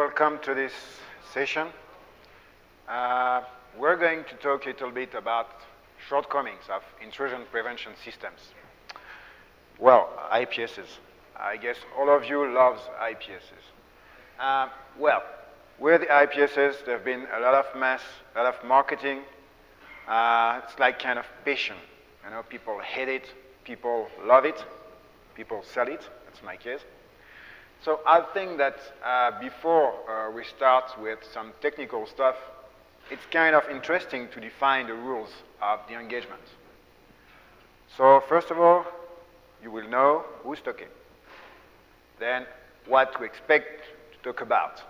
welcome to this session. We're going to talk a little bit about shortcomings of intrusion prevention systems. Well, IPSs. I guess all of you love IPSs. Well, with the IPSs, there have been a lot of mess, a lot of marketing. It's like kind of passion. You know, people hate it, people love it, people sell it. That's my case. So I think that before we start with some technical stuff, it's kind of interesting to define the rules of the engagement. So first of all, you will know who's talking. Then what to expect to talk about.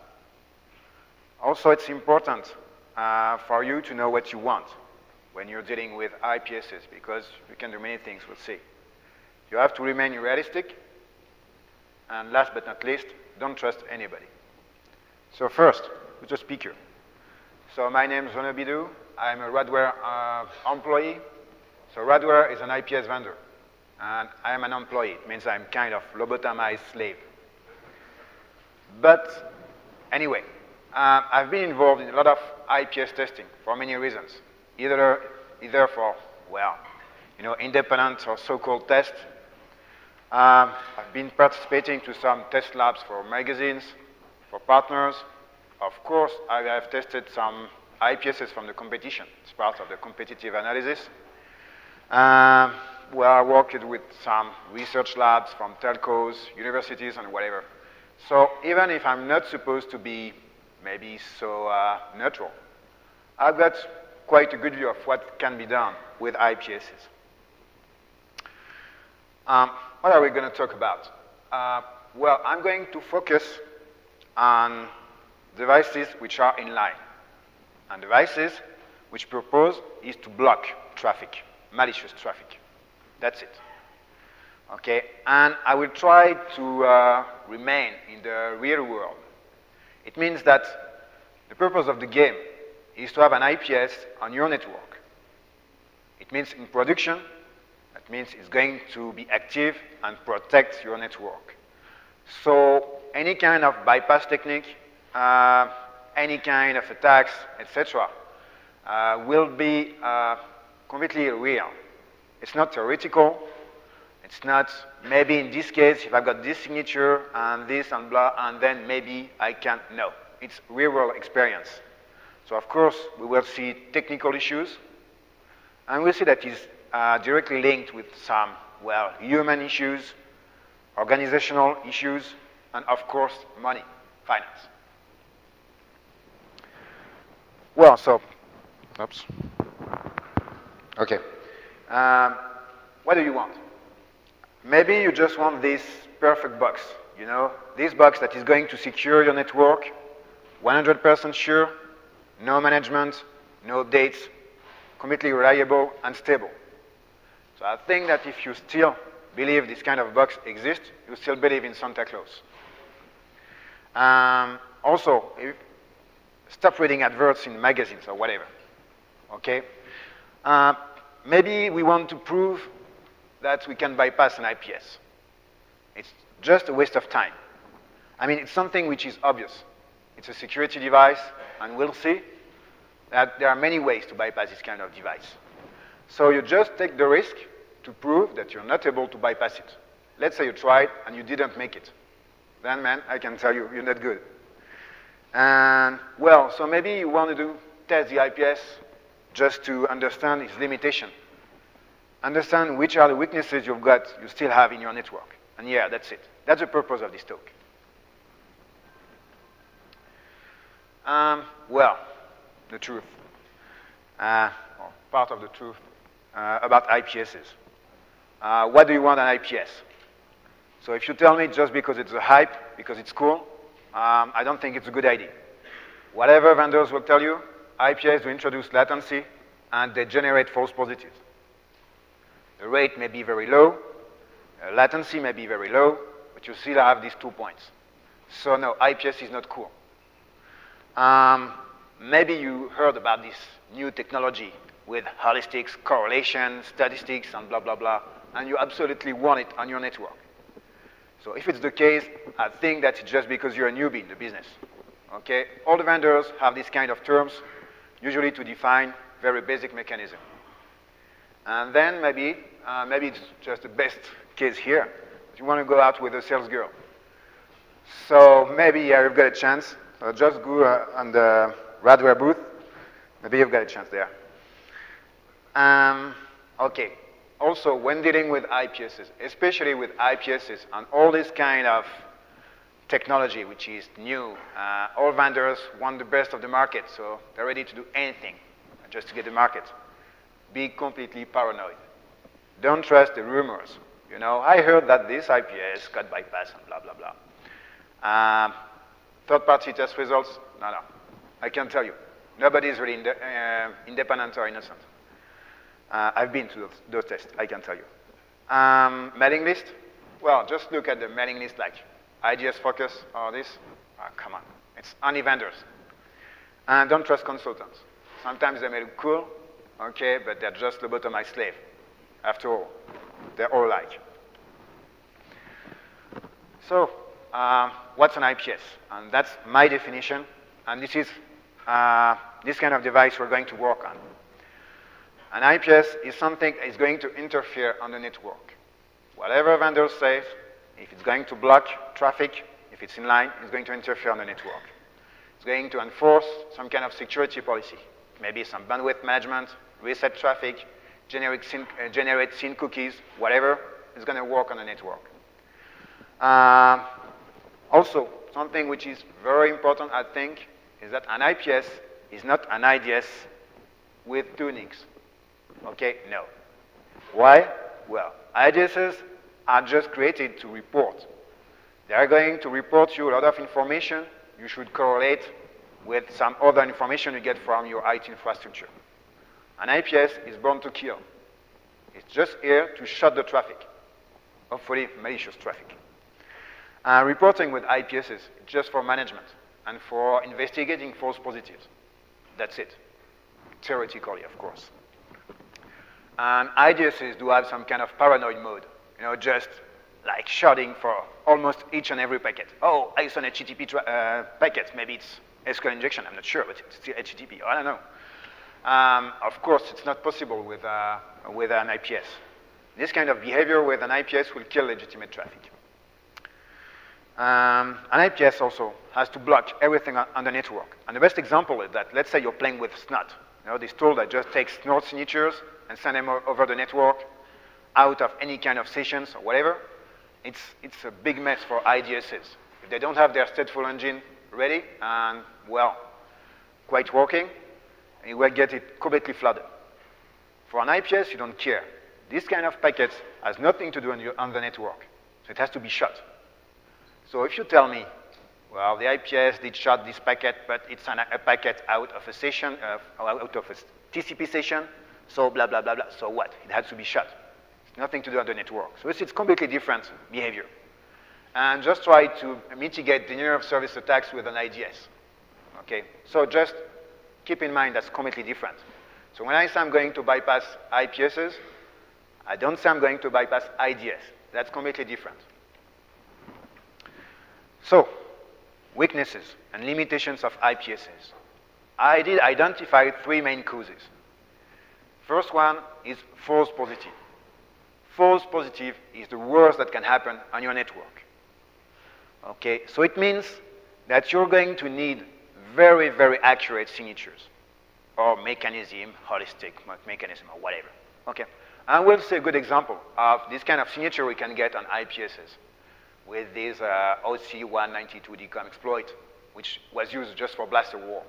Also, it's important for you to know what you want when you're dealing with IPSs, because you can do many things, we'll see. You have to remain realistic. And last but not least, don't trust anybody. So first, who's the speaker? So my name is BIDOU. I'm a Radware employee. So Radware is an IPS vendor. And I'm an employee. It means I'm kind of lobotomized slave. But anyway, I've been involved in a lot of IPS testing for many reasons. Either for, well, you know, independent or so-called tests. I've been participating to some test labs for magazines, for partners. Of course, I have tested some IPSs from the competition. It's part of the competitive analysis. Where I worked with some research labs from telcos, universities, and whatever. So even if I'm not supposed to be maybe so neutral, I've got quite a good view of what can be done with IPSs. What are we going to talk about? Well, I'm going to focus on devices which are in line, and devices which purpose is to block traffic, malicious traffic. That's it. Okay, and I will try to remain in the real world. It means that the purpose of the game is to have an IPS on your network. It means in production, that means it's going to be active and protect your network. So any kind of bypass technique, any kind of attacks, etc., will be completely real. It's not theoretical. It's not, maybe in this case, if I've got this signature and this and blah, and then maybe I can't. No, it's real-world experience. So of course, we will see technical issues, and we'll see that is directly linked with some, well, human issues, organizational issues, and of course, money, finance. Well, so, oops. Okay. What do you want? Maybe you just want this perfect box, you know, this box that is going to secure your network, 100% sure, no management, no updates, completely reliable and stable. So I think that if you still believe this kind of box exists, you still believe in Santa Claus. Also, stop reading adverts in magazines or whatever, okay? Maybe we want to prove that we can bypass an IPS. It's just a waste of time. I mean, it's something which is obvious. It's a security device, and we'll see that there are many ways to bypass this kind of device. So you just take the risk to prove that you're not able to bypass it. Let's say you tried and you didn't make it. Then, man, I can tell you, you're not good. And, well, so maybe you want to test the IPS just to understand its limitation. Understand which are the weaknesses you still have in your network. And yeah, that's it. That's the purpose of this talk. Well, the truth. Or part of the truth about IPSs. What do you want an IPS? So if you tell me just because it's a hype, because it's cool, I don't think it's a good idea. Whatever vendors will tell you, IPS will introduce latency and they generate false positives. The rate may be very low, latency may be very low, but you still have these 2 points. So no, IPS is not cool. Maybe you heard about this new technology with heuristics, correlation, statistics, and blah, blah, blah, and you absolutely want it on your network. So if it's the case, I think that's just because you're a newbie in the business. Okay, all the vendors have these kind of terms, usually to define very basic mechanism. And then maybe it's just the best case here. You want to go out with a sales girl. So maybe you've got a chance. Just go on the Radware booth. Maybe you've got a chance there. Okay. Also, when dealing with IPSs, especially with IPSs and all this kind of technology which is new, all vendors want the best of the market, so they're ready to do anything just to get the market. Be completely paranoid. Don't trust the rumors. You know, I heard that this IPS got bypassed and blah, blah, blah. Third-party test results? No. I can tell you. Nobody is really independent or innocent. I've been to those tests, I can tell you. Mailing list? Well, just look at the mailing list like IGS Focus or this. Oh, come on. It's only vendors. And don't trust consultants. Sometimes they may look cool, okay, but they're just lobotomized slave. After all, they're all alike. So, what's an IPS? And that's my definition. And this is this kind of device we're going to work on. An IPS is something that is going to interfere on the network. Whatever vendor says, if it's going to block traffic, if it's in line, it's going to interfere on the network. It's going to enforce some kind of security policy, maybe some bandwidth management, reset traffic, generate scene cookies, whatever is going to work on the network. Also, something which is very important, I think, is that an IPS is not an IDS with tunings. Okay, no. Why? Well, IDSs are just created to report. They are going to report you a lot of information you should correlate with some other information you get from your IT infrastructure. An IPS is born to kill. It's just here to shut the traffic, hopefully malicious traffic. Reporting with IPSs is just for management and for investigating false positives. That's it, theoretically, of course. And IDSs do have some kind of paranoid mode, you know, just like sharding for almost each and every packet. Oh, I saw an HTTP packet. Maybe it's SQL injection. I'm not sure, but it's still HTTP. I don't know. Of course, it's not possible with an IPS. This kind of behavior with an IPS will kill legitimate traffic. An IPS also has to block everything on the network. And the best example is that, let's say you're playing with Snot. You know, this tool that just takes Snort signatures and send them over the network out of any kind of sessions or whatever. It's a big mess for IDSs. If they don't have their stateful engine ready and, well, quite working, you will get it completely flooded. For an IPS, you don't care. This kind of packet has nothing to do on the network, so it has to be shut. So if you tell me, well, the IPS did shut this packet, but it's a packet out of a session, out of a TCP session, so blah, blah, blah, blah. So what? It has to be shut. It's nothing to do on the network. So it's completely different behavior. And just try to mitigate denial of service attacks with an IDS. Okay? So just keep in mind that's completely different. So when I say I'm going to bypass IPSs, I don't say I'm going to bypass IDS. That's completely different. So, weaknesses and limitations of IPSs. I did identify 3 main causes. First one is false positive. False positive is the worst that can happen on your network. Okay, so it means that you're going to need very, very accurate signatures or mechanism, holistic mechanism or whatever. Okay, and we'll see a good example of this kind of signature we can get on IPSs with this OC192 DCOM exploit, which was used just for blaster war.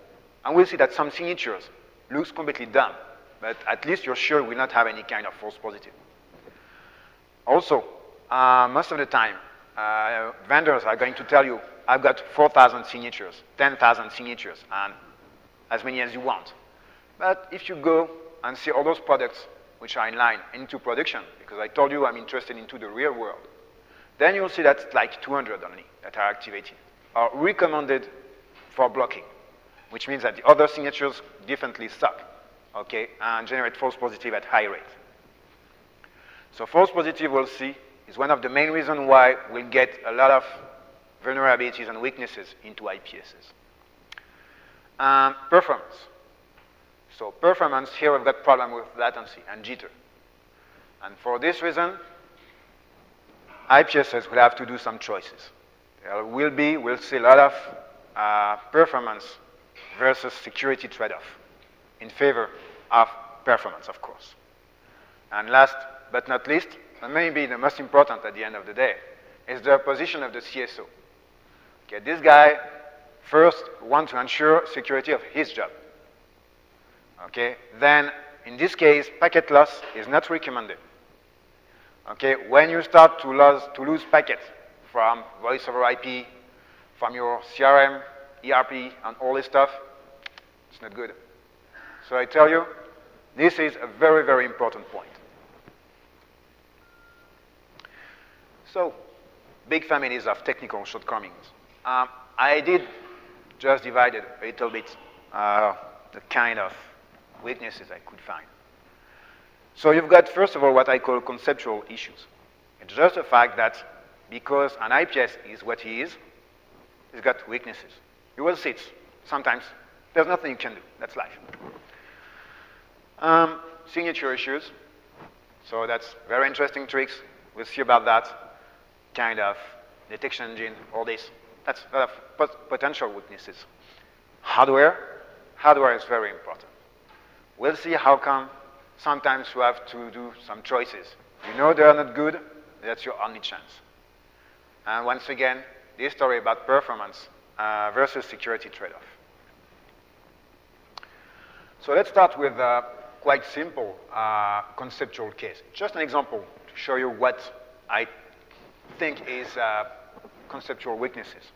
And we'll see that some signatures looks completely dumb, but at least you're sure we will not have any kind of false positive. Also, most of the time, vendors are going to tell you, I've got 4,000 signatures, 10,000 signatures, and as many as you want. But if you go and see all those products which are in line into production, because I told you I'm interested into the real world, then you'll see that's like 200 only that are activated, or recommended for blocking, which means that the other signatures definitely suck, okay, and generate false positive at high rate. So false positive, we'll see, is one of the main reasons why we'll get a lot of vulnerabilities and weaknesses into IPSs. Performance. So performance, here we've got problem with latency and jitter. And for this reason, IPSs will have to do some choices. We'll see a lot of performance versus security trade-off in favor of performance, of course. And last but not least, and maybe the most important at the end of the day, is the position of the CSO. Okay, this guy first wants to ensure security of his job. Okay, then in this case, packet loss is not recommended. Okay, when you start to lose packets from voice over IP, from your CRM, ERP, and all this stuff, it's not good. So I tell you, this is a very, very important point. So, big families of technical shortcomings. I did just divide it a little bit, the kind of weaknesses I could find. So you've got, first of all, what I call conceptual issues. It's just the fact that because an IPS is what he is, he's got weaknesses. You will see it. Sometimes there's nothing you can do. That's life. Signature issues. So that's very interesting tricks. We'll see about that. Kind of detection engine, all this. That's a lot of potential weaknesses. Hardware. Hardware is very important. We'll see how come sometimes you have to do some choices. You know they are not good, that's your only chance. And once again, this story about performance versus security trade-off. So let's start with a quite simple conceptual case. Just an example to show you what I think is conceptual weaknesses.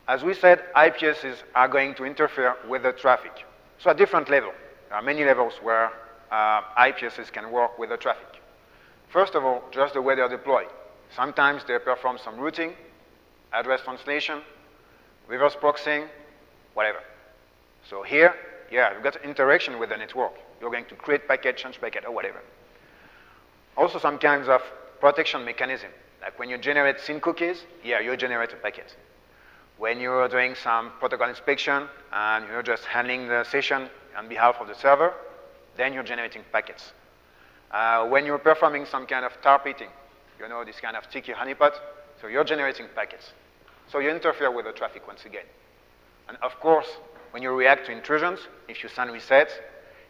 As we said, IPSs are going to interfere with the traffic. So at different levels. There are many levels where IPSs can work with the traffic. First of all, just the way they're deployed. Sometimes they perform some routing, address translation, reverse proxying, whatever. So here, yeah, you've got interaction with the network. You're going to create packet, change packet, or whatever. Also some kinds of protection mechanism. Like when you generate SYN cookies, yeah, you generate a packet. When you're doing some protocol inspection and you're just handling the session on behalf of the server, then you're generating packets. When you're performing some kind of targeting, you know, this kind of sticky honeypot, so you're generating packets. So you interfere with the traffic once again. And of course, when you react to intrusions, if you send resets,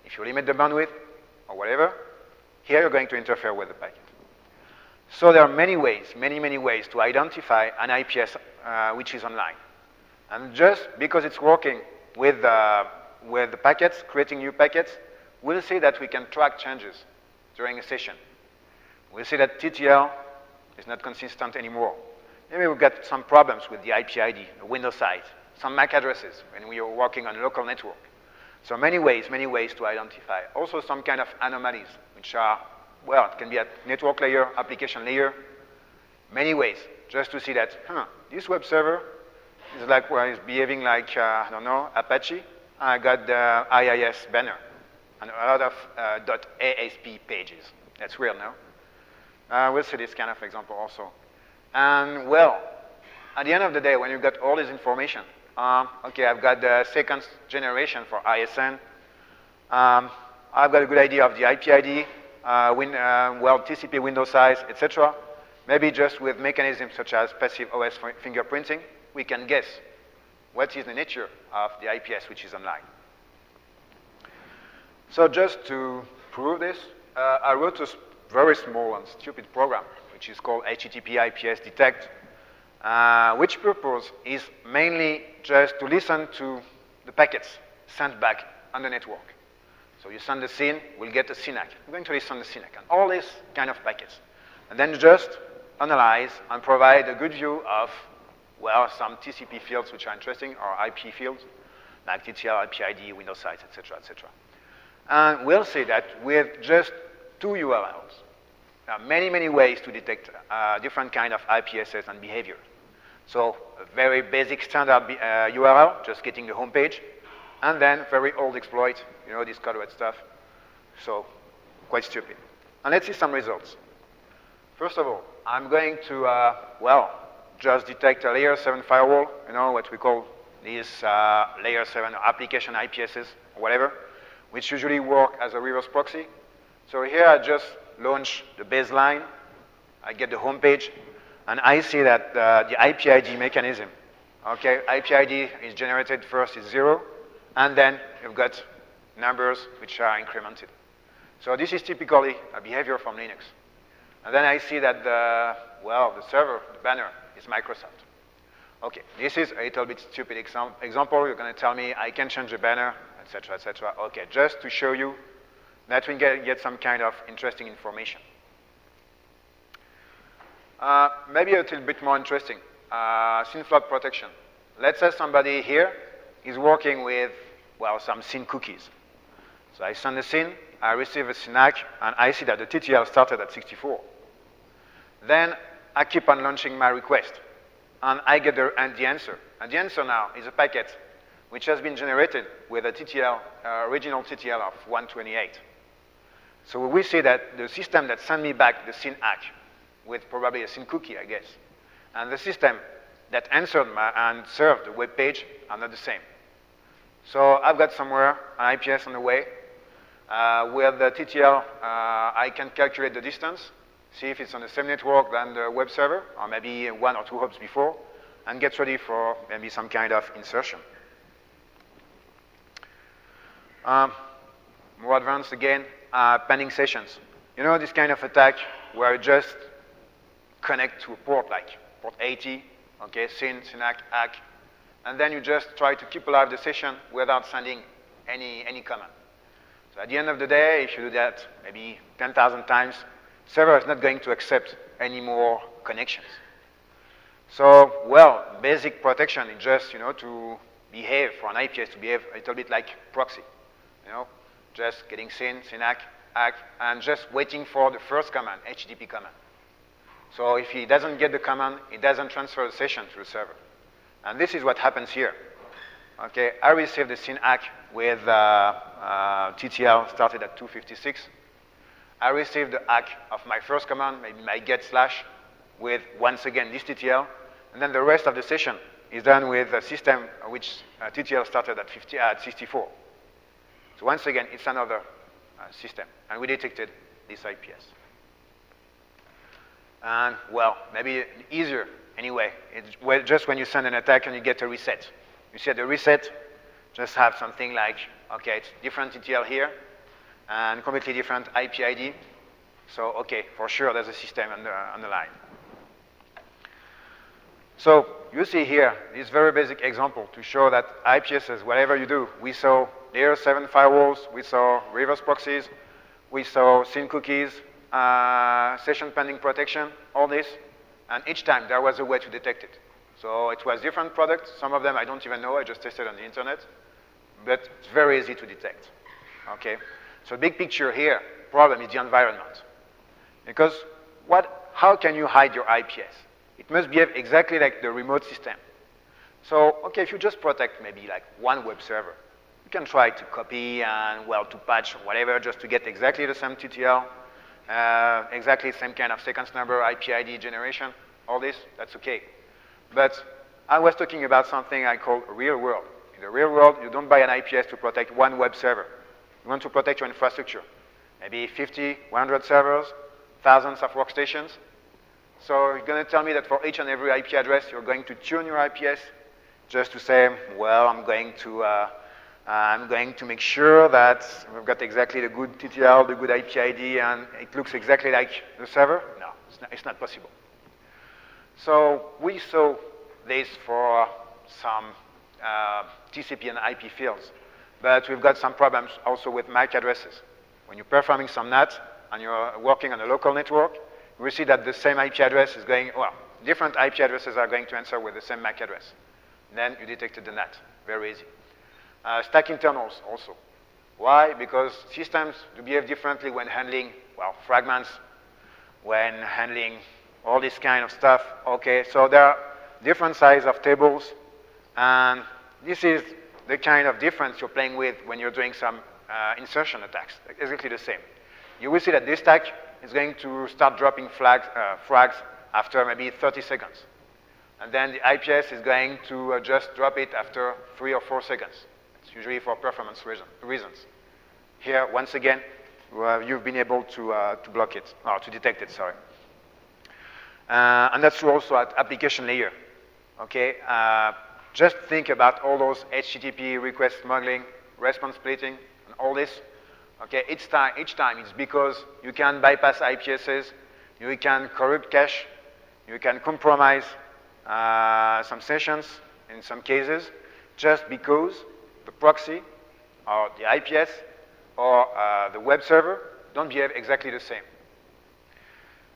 if you limit the bandwidth, or whatever, here you're going to interfere with the packet. So there are many ways, many ways to identify an IPS which is online. And just because it's working with the packets, creating new packets, we'll see that we can track changes during a session. We'll see that TTL is not consistent anymore. Maybe we've got some problems with the IP ID, the window size, some MAC addresses when we are working on a local network. So many ways to identify. Also some kind of anomalies, which are, well, it can be at network layer, application layer, many ways, just to see that, this web server is like, well, it's behaving like, I don't know, Apache. I got the IIS banner and a lot of .asp pages. That's weird, no? We'll see this kind of example also. And, well, at the end of the day, when you've got all this information, okay, I've got the second generation for ISN. I've got a good idea of the IP ID, well, TCP window size, etc. Maybe just with mechanisms such as passive OS fingerprinting, we can guess what is the nature of the IPS which is online. So just to prove this, I wrote a very small and stupid program, which is called HTTP IPS detect, which purpose is mainly just to listen to the packets sent back on the network. So you send the SYN, we'll get a SYNAC. We're going to listen to the SYNAC and all these kind of packets. And then just analyze and provide a good view of, well, some TCP fields which are interesting, or IP fields, like TTL, IP ID, window size, etc., etc. And we'll see that with just 2 URLs, there are many ways to detect different kind of IPSs and behavior. So a very basic standard URL, just getting the home page, and then very old exploit, you know, this code red stuff. So quite stupid. And let's see some results. First of all, I'm going to, well, just detect a layer 7 firewall, you know, what we call these layer 7 application IPSs, or whatever, which usually work as a reverse proxy. So here I just launch the baseline, I get the home page, and I see that the IP ID mechanism, okay, IP ID is generated first is 0, and then you've got numbers which are incremented. So this is typically a behavior from Linux. And then I see that the server, the banner, is Microsoft. Okay, this is a little bit stupid example. You're going to tell me I can change the banner, etc., etc. Okay, just to show you that we get some kind of interesting information. Maybe a little bit more interesting, scene flood protection. Let's say somebody here is working with, well, some scene cookies. So I send a scene, I receive a SYNAC, and I see that the TTL started at 64. Then I keep on launching my request, and I get the answer. And the answer now is a packet which has been generated with a TTL, original TTL of 128. So we see that the system that sent me back the SYNAC with probably a scene cookie, I guess, and the system that answered and served the web page are not the same. So I've got somewhere an IPS on the way. With the TTL, I can calculate the distance, see if it's on the same network than the web server, or maybe 1 or 2 hops before, and get ready for maybe some kind of insertion. More advanced again, pending sessions. You know this kind of attack where you just connect to a port like port 80, okay, SYNAC, ACK, and then you just try to keep alive the session without sending any command. So at the end of the day, if you do that maybe 10,000 times, server is not going to accept any more connections. So, well, basic protection is just, to behave for an IPS, to behave a little bit like proxy, just getting SYNAC, ACK, and just waiting for the first command, HTTP command. So if he doesn't get the command, it doesn't transfer the session to the server. And this is what happens here. Okay, I received the SYNAC with TTL started at 256. I received the ACK of my first command, maybe my get slash, with once again this TTL. And then the rest of the session is done with a system which TTL started at 64. So once again, it's another system. And we detected this IPS. And, well, maybe easier anyway. It's just when you send an attack and you get a reset. You see at the reset, just have something like, okay, it's different TTL here, and completely different IP ID. So, okay, for sure, there's a system on the line. So, you see here, this very basic example to show that IPSs, whatever you do, we saw layer 7 firewalls, we saw reverse proxies, we saw scene cookies, session pending protection, all this, and each time there was a way to detect it. So it was different products. Some of them I don't even know, I just tested on the internet, but it's very easy to detect, okay? So big picture here, problem is the environment. Because how can you hide your IPS? It must behave exactly like the remote system. So, okay, if you just protect maybe like one web server, you can try to copy and, well, to patch or whatever just to get exactly the same TTL, exactly the same kind of sequence number, IP ID generation, all this, that's okay. But I was talking about something I call real world. In the real world, you don't buy an IPS to protect one web server. You want to protect your infrastructure. Maybe 50, 100 servers, thousands of workstations. So you're going to tell me that for each and every IP address, you're going to tune your IPS just to say, well, I'm going to make sure that we've got exactly the good TTL, the good IP ID, and it looks exactly like the server? No, it's not possible. So we saw this for some TCP and IP fields, but we've got some problems also with MAC addresses. When you're performing some NAT and you're working on a local network, we see that the same IP address is going, well, different IP addresses are going to answer with the same MAC address. Then you detected the NAT, very easy. Stack internals also. Why? Because systems do behave differently when handling, well, fragments, when handling all this kind of stuff. Okay, so there are different sizes of tables, and this is the kind of difference you're playing with when you're doing some insertion attacks, exactly the same. You will see that this stack is going to start dropping frags after maybe 30 seconds. and then the IPS is going to just drop it after 3 or 4 seconds. It's usually for performance reasons. Here, once again, you've been able to block it, or to detect it, sorry. And that's true also at application layer, okay? Just think about all those HTTP request smuggling, response splitting, and all this. Okay, each time it's because you can bypass IPSs, you can corrupt cache, you can compromise some sessions in some cases, just because the proxy or the IPS or the web server don't behave exactly the same.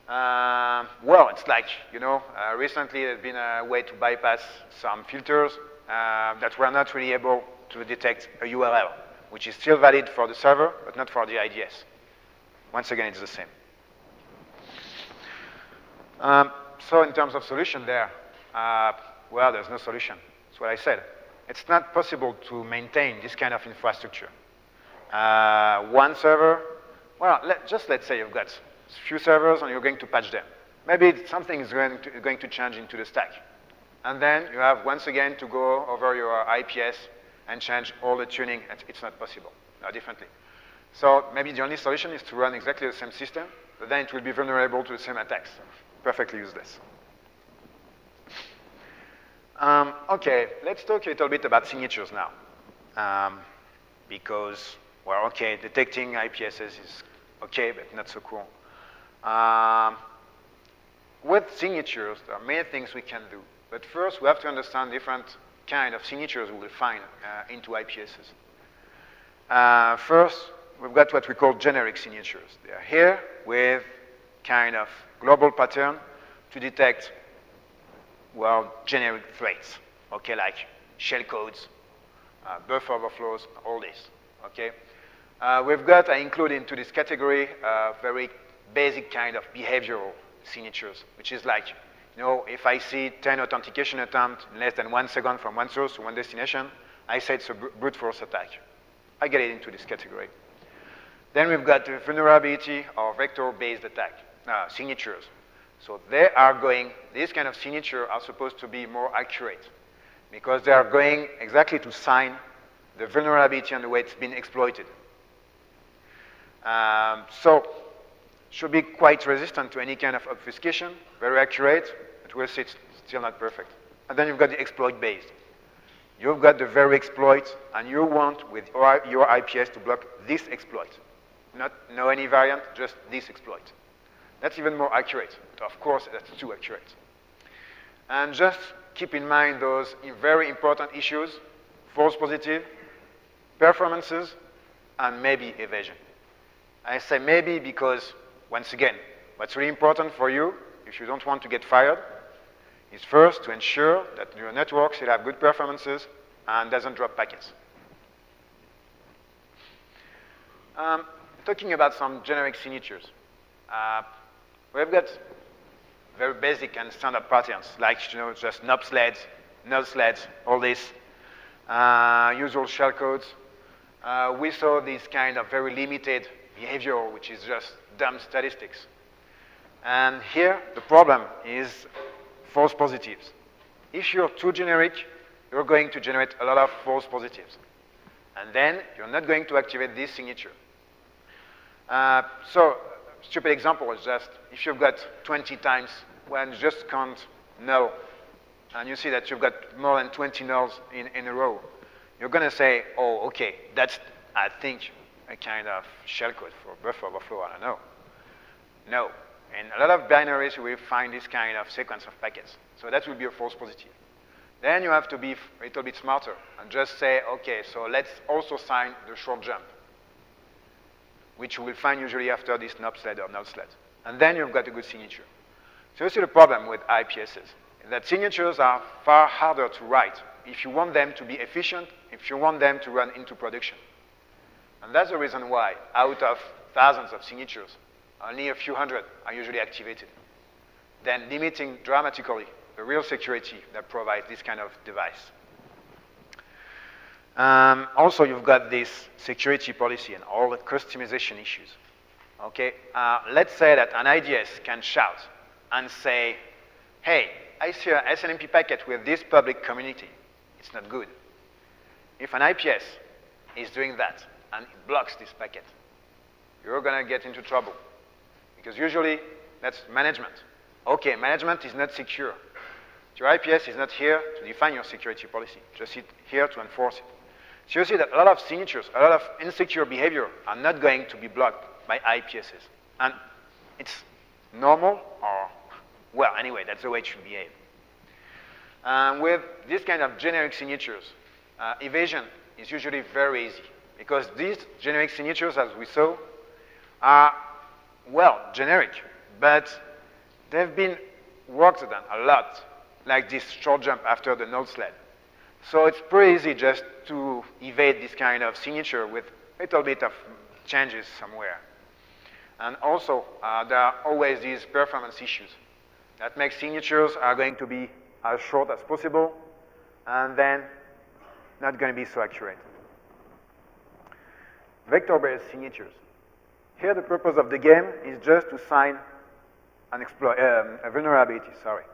Well, it's like, you know, recently there's been a way to bypass some filters that were not really able to detect a URL, which is still valid for the server, but not for the IDS. Once again, it's the same. So in terms of solution there, well, there's no solution. That's what I said. It's not possible to maintain this kind of infrastructure. One server, well, let's say you've got a few servers and you're going to patch them. Maybe something is going to change into the stack. And then you have, once again, to go over your IPS and change all the tuning. It's not possible, differently. So maybe the only solution is to run exactly the same system, but then it will be vulnerable to the same attacks. Perfectly useless. Okay, let's talk a little bit about signatures now. Because, well, okay, detecting IPSs is okay, but not so cool. With signatures, there are many things we can do. But first, we have to understand different kind of signatures we will find into IPSs. First, we've got what we call generic signatures. They are here with kind of global pattern to detect, well, generic threats, okay, like shellcodes, buffer overflows, all this, okay? We've got, I include into this category, very basic kind of behavioral signatures, which is like, you know, if I see 10 authentication attempts in less than 1 second from one source to one destination, I say it's a brute force attack. I get it into this category. Then we've got the vulnerability or vector-based attack signatures. So they are going, these kind of signatures are supposed to be more accurate because they are going exactly to sign the vulnerability and the way it's been exploited. So should be quite resistant to any kind of obfuscation, very accurate, but we'll see it's still not perfect. And then you've got the exploit-based. You've got the very exploit, and you want with your IPS to block this exploit. Not no any variant, just this exploit. That's even more accurate. But of course, that's too accurate. And just keep in mind those very important issues: false positive, performances, and maybe evasion. I say maybe because, once again, what's really important for you, if you don't want to get fired, is first to ensure that your network should have good performances and doesn't drop packets. Talking about some generic signatures. We've got very basic and standard patterns, like, you know, just NOP sleds, null sleds, all this, usual shellcodes. We saw this kind of very limited behavioral, which is just dumb statistics. And here, the problem is false positives. If you're too generic, you're going to generate a lot of false positives. And then you're not going to activate this signature. So, stupid example is just, if you've got 20 times when you just count null, and you see that you've got more than 20 nulls in a row, you're going to say, oh, okay, that's, I think, a kind of shellcode for buffer overflow, I don't know. No. In a lot of binaries, you will find this kind of sequence of packets. So that will be a false positive. Then you have to be a little bit smarter and just say, okay, so let's also sign the short jump, which you will find usually after this NOP sled or null sled. And then you've got a good signature. So you see the problem with IPSs, that signatures are far harder to write if you want them to be efficient, if you want them to run into production. And that's the reason why, out of thousands of signatures, only a few hundred are usually activated, then limiting dramatically the real security that provides this kind of device. Also, you've got this security policy and all the customization issues. Okay, let's say that an IDS can shout and say, hey, I see a SNMP packet with this public community, it's not good. If an IPS is doing that and it blocks this packet, you're going to get into trouble. Because usually, that's management. Okay, management is not secure. Your IPS is not here to define your security policy, just here to enforce it. So you see that a lot of signatures, a lot of insecure behavior are not going to be blocked by IPSs. And it's normal, or, well, anyway, that's the way it should behave. With this kind of generic signatures, evasion is usually very easy, because these generic signatures, as we saw, are, well, generic, but they've been worked on a lot, like this short jump after the node sled. So it's pretty easy just to evade this kind of signature with a little bit of changes somewhere. And also, there are always these performance issues that make signatures are going to be as short as possible, and then not going to be so accurate. Vector-based signatures. Here, the purpose of the game is just to sign a vulnerability, sorry.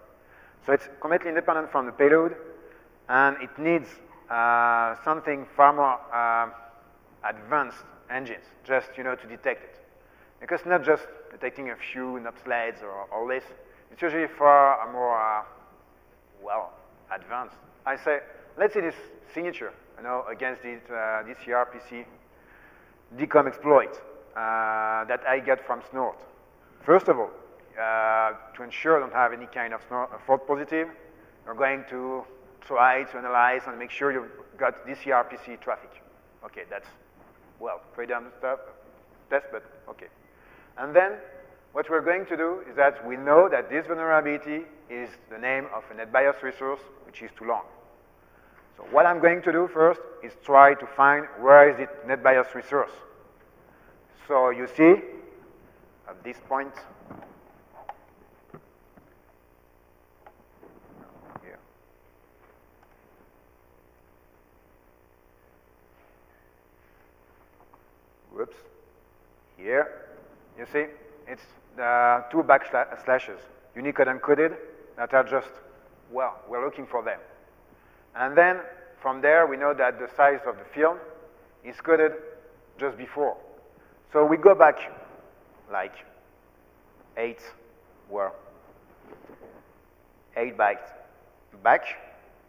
So it's completely independent from the payload, and it needs something far more advanced engines just, to detect it. Because not just detecting a few node sleds or all this, it's usually far more, well, advanced. I say, let's see this signature, against this gRPC DCOM exploit that I get from Snort. First of all, to ensure I don't have any kind of fault positive, we're going to try to analyze and make sure you've got this gRPC traffic. Okay, that's, well, pretty dumb stuff, test, but okay. And then what we're going to do is that we know that this vulnerability is the name of a NetBIOS resource, which is too long. So what I'm going to do first is try to find where is it NetBIOS resource. So you see, at this point, here. Whoops. Here, you see, it's the two backslashes, Unicode encoded, that are just, well, we're looking for them. And then, from there, we know that the size of the field is coded just before. So we go back, like, 8 bytes back,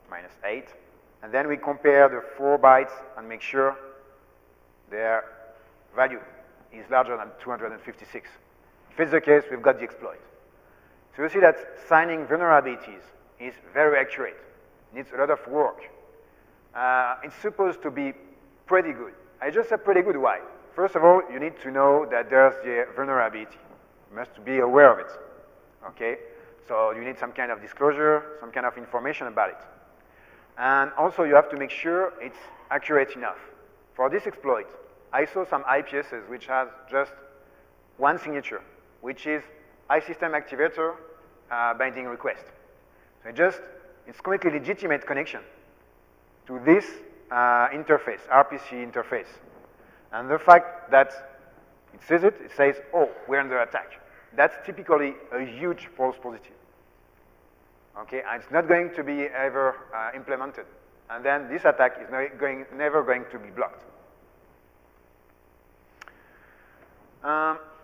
minus 8, and then we compare the 4 bytes and make sure their value is larger than 256. If it's the case, we've got the exploit. So you see that signing vulnerabilities is very accurate. It needs a lot of work. It's supposed to be pretty good. I just said pretty good, why? First of all, you need to know that there's the vulnerability. You must be aware of it, okay? So you need some kind of disclosure, some kind of information about it. And also, you have to make sure it's accurate enough. For this exploit, I saw some IPSs which has just one signature, which is iSystem activator binding request. So it's completely legitimate connection to this interface, RPC interface. And the fact that it says, oh, we're under attack. That's typically a huge false positive. Okay, and it's not going to be ever implemented. And then this attack is never going to be blocked.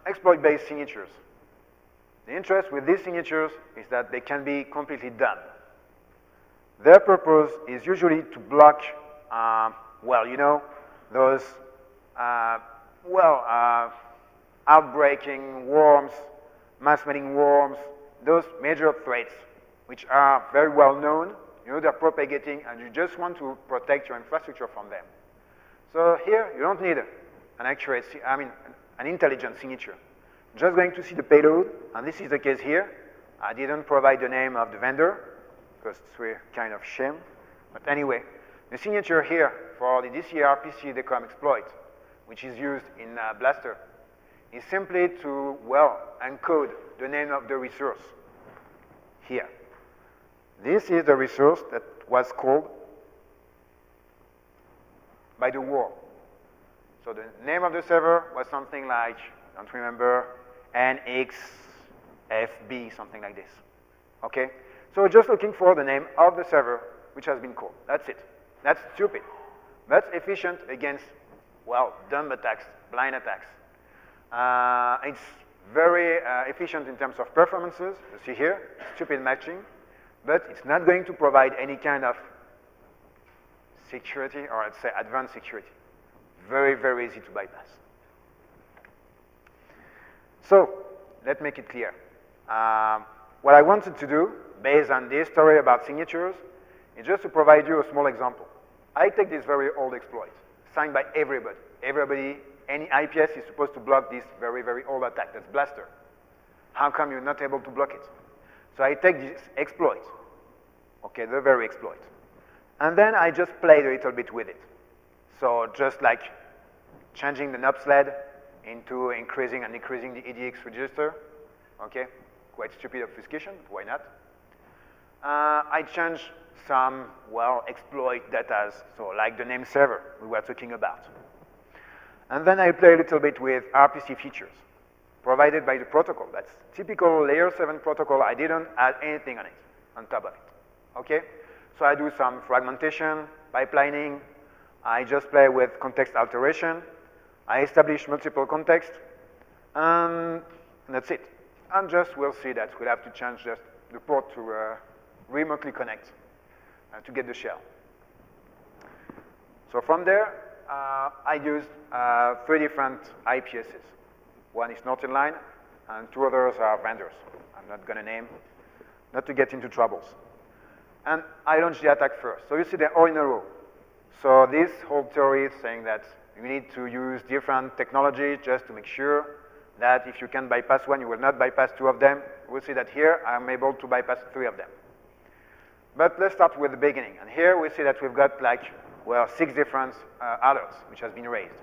Exploit-based signatures. The interest with these signatures is that they can be completely dumb. Their purpose is usually to block, those, outbreaking worms, mass mailing worms, those major threats, which are very well known. They're propagating, and you just want to protect your infrastructure from them. So here, you don't need an intelligent signature. Just going to see the payload, and this is the case here. I didn't provide the name of the vendor, because it's kind of shame. But anyway, the signature here for the DCRPC DCOM exploit, which is used in Blaster, is simply to, encode the name of the resource here. This is the resource that was called by the war. So the name of the server was something like, I don't remember, NXFB, something like this. Okay? So we're just looking for the name of the server which has been called. That's it. That's stupid. That's efficient against, well, dumb attacks, blind attacks. It's very efficient in terms of performances. You see here, stupid matching, but it's not going to provide any kind of security, or let's say advanced security. Very, very easy to bypass. So let's make it clear. What I wanted to do, based on this story about signatures, is just to provide you a small example. I take this very old exploit, signed by everybody. Everybody, any IPS is supposed to block this very, very old attack. That's Blaster. How come you're not able to block it? So I take this exploit, okay, the very exploit, and then I just played a little bit with it. So just like changing the knob sled into increasing and decreasing the EDX register, okay, quite stupid obfuscation, but why not? I changed some, well, exploit data, so like the name server we were talking about. And then I play a little bit with RPC features provided by the protocol. That's typical layer 7 protocol. I didn't add anything on it, on top of it, okay? So I do some fragmentation, pipelining. I just play with context alteration. I establish multiple contexts, and that's it. And just we'll see that we'll have to change just the port to remotely connect to get the shell. So from there, I used 3 different IPSs. One is not in line, and 2 others are vendors. I'm not going to name, not to get into troubles. And I launched the attack first. So you see they're all in a row. So this whole theory is saying that you need to use different technologies just to make sure that if you can bypass one, you will not bypass 2 of them. We'll see that here I'm able to bypass 3 of them. But let's start with the beginning. And here we see that we've got like, well, 6 different alerts which has been raised.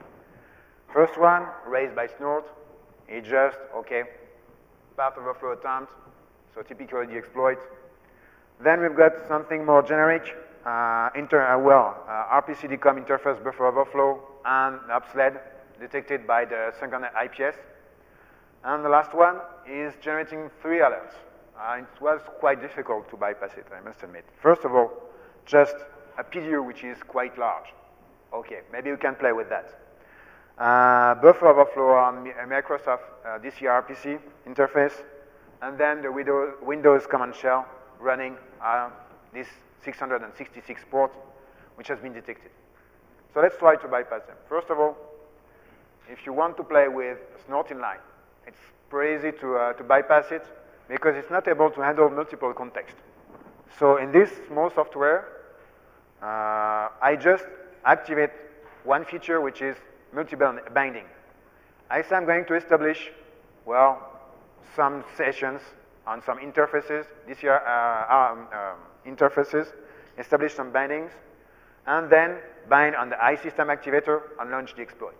First one, raised by Snort. It's just, okay, path overflow attempt, so typically the exploit. Then we've got something more generic, RPC decom interface buffer overflow and upsled detected by the second IPS. And the last one is generating 3 alerts. It was quite difficult to bypass it, I must admit. First of all, just a BIDOU which is quite large. Okay, maybe you can play with that. Buffer overflow on Microsoft DCRPC interface, and then the Windows command shell running this 666 port, which has been detected. So let's try to bypass them. First of all, if you want to play with Snort inline, it's pretty easy to bypass it because it's not able to handle multiple contexts. So in this small software, I just activate one feature, which is multi-binding. I say I'm going to establish, well, some sessions on some interfaces, interfaces, establish some bindings, and then bind on the iSystem activator and launch the exploit.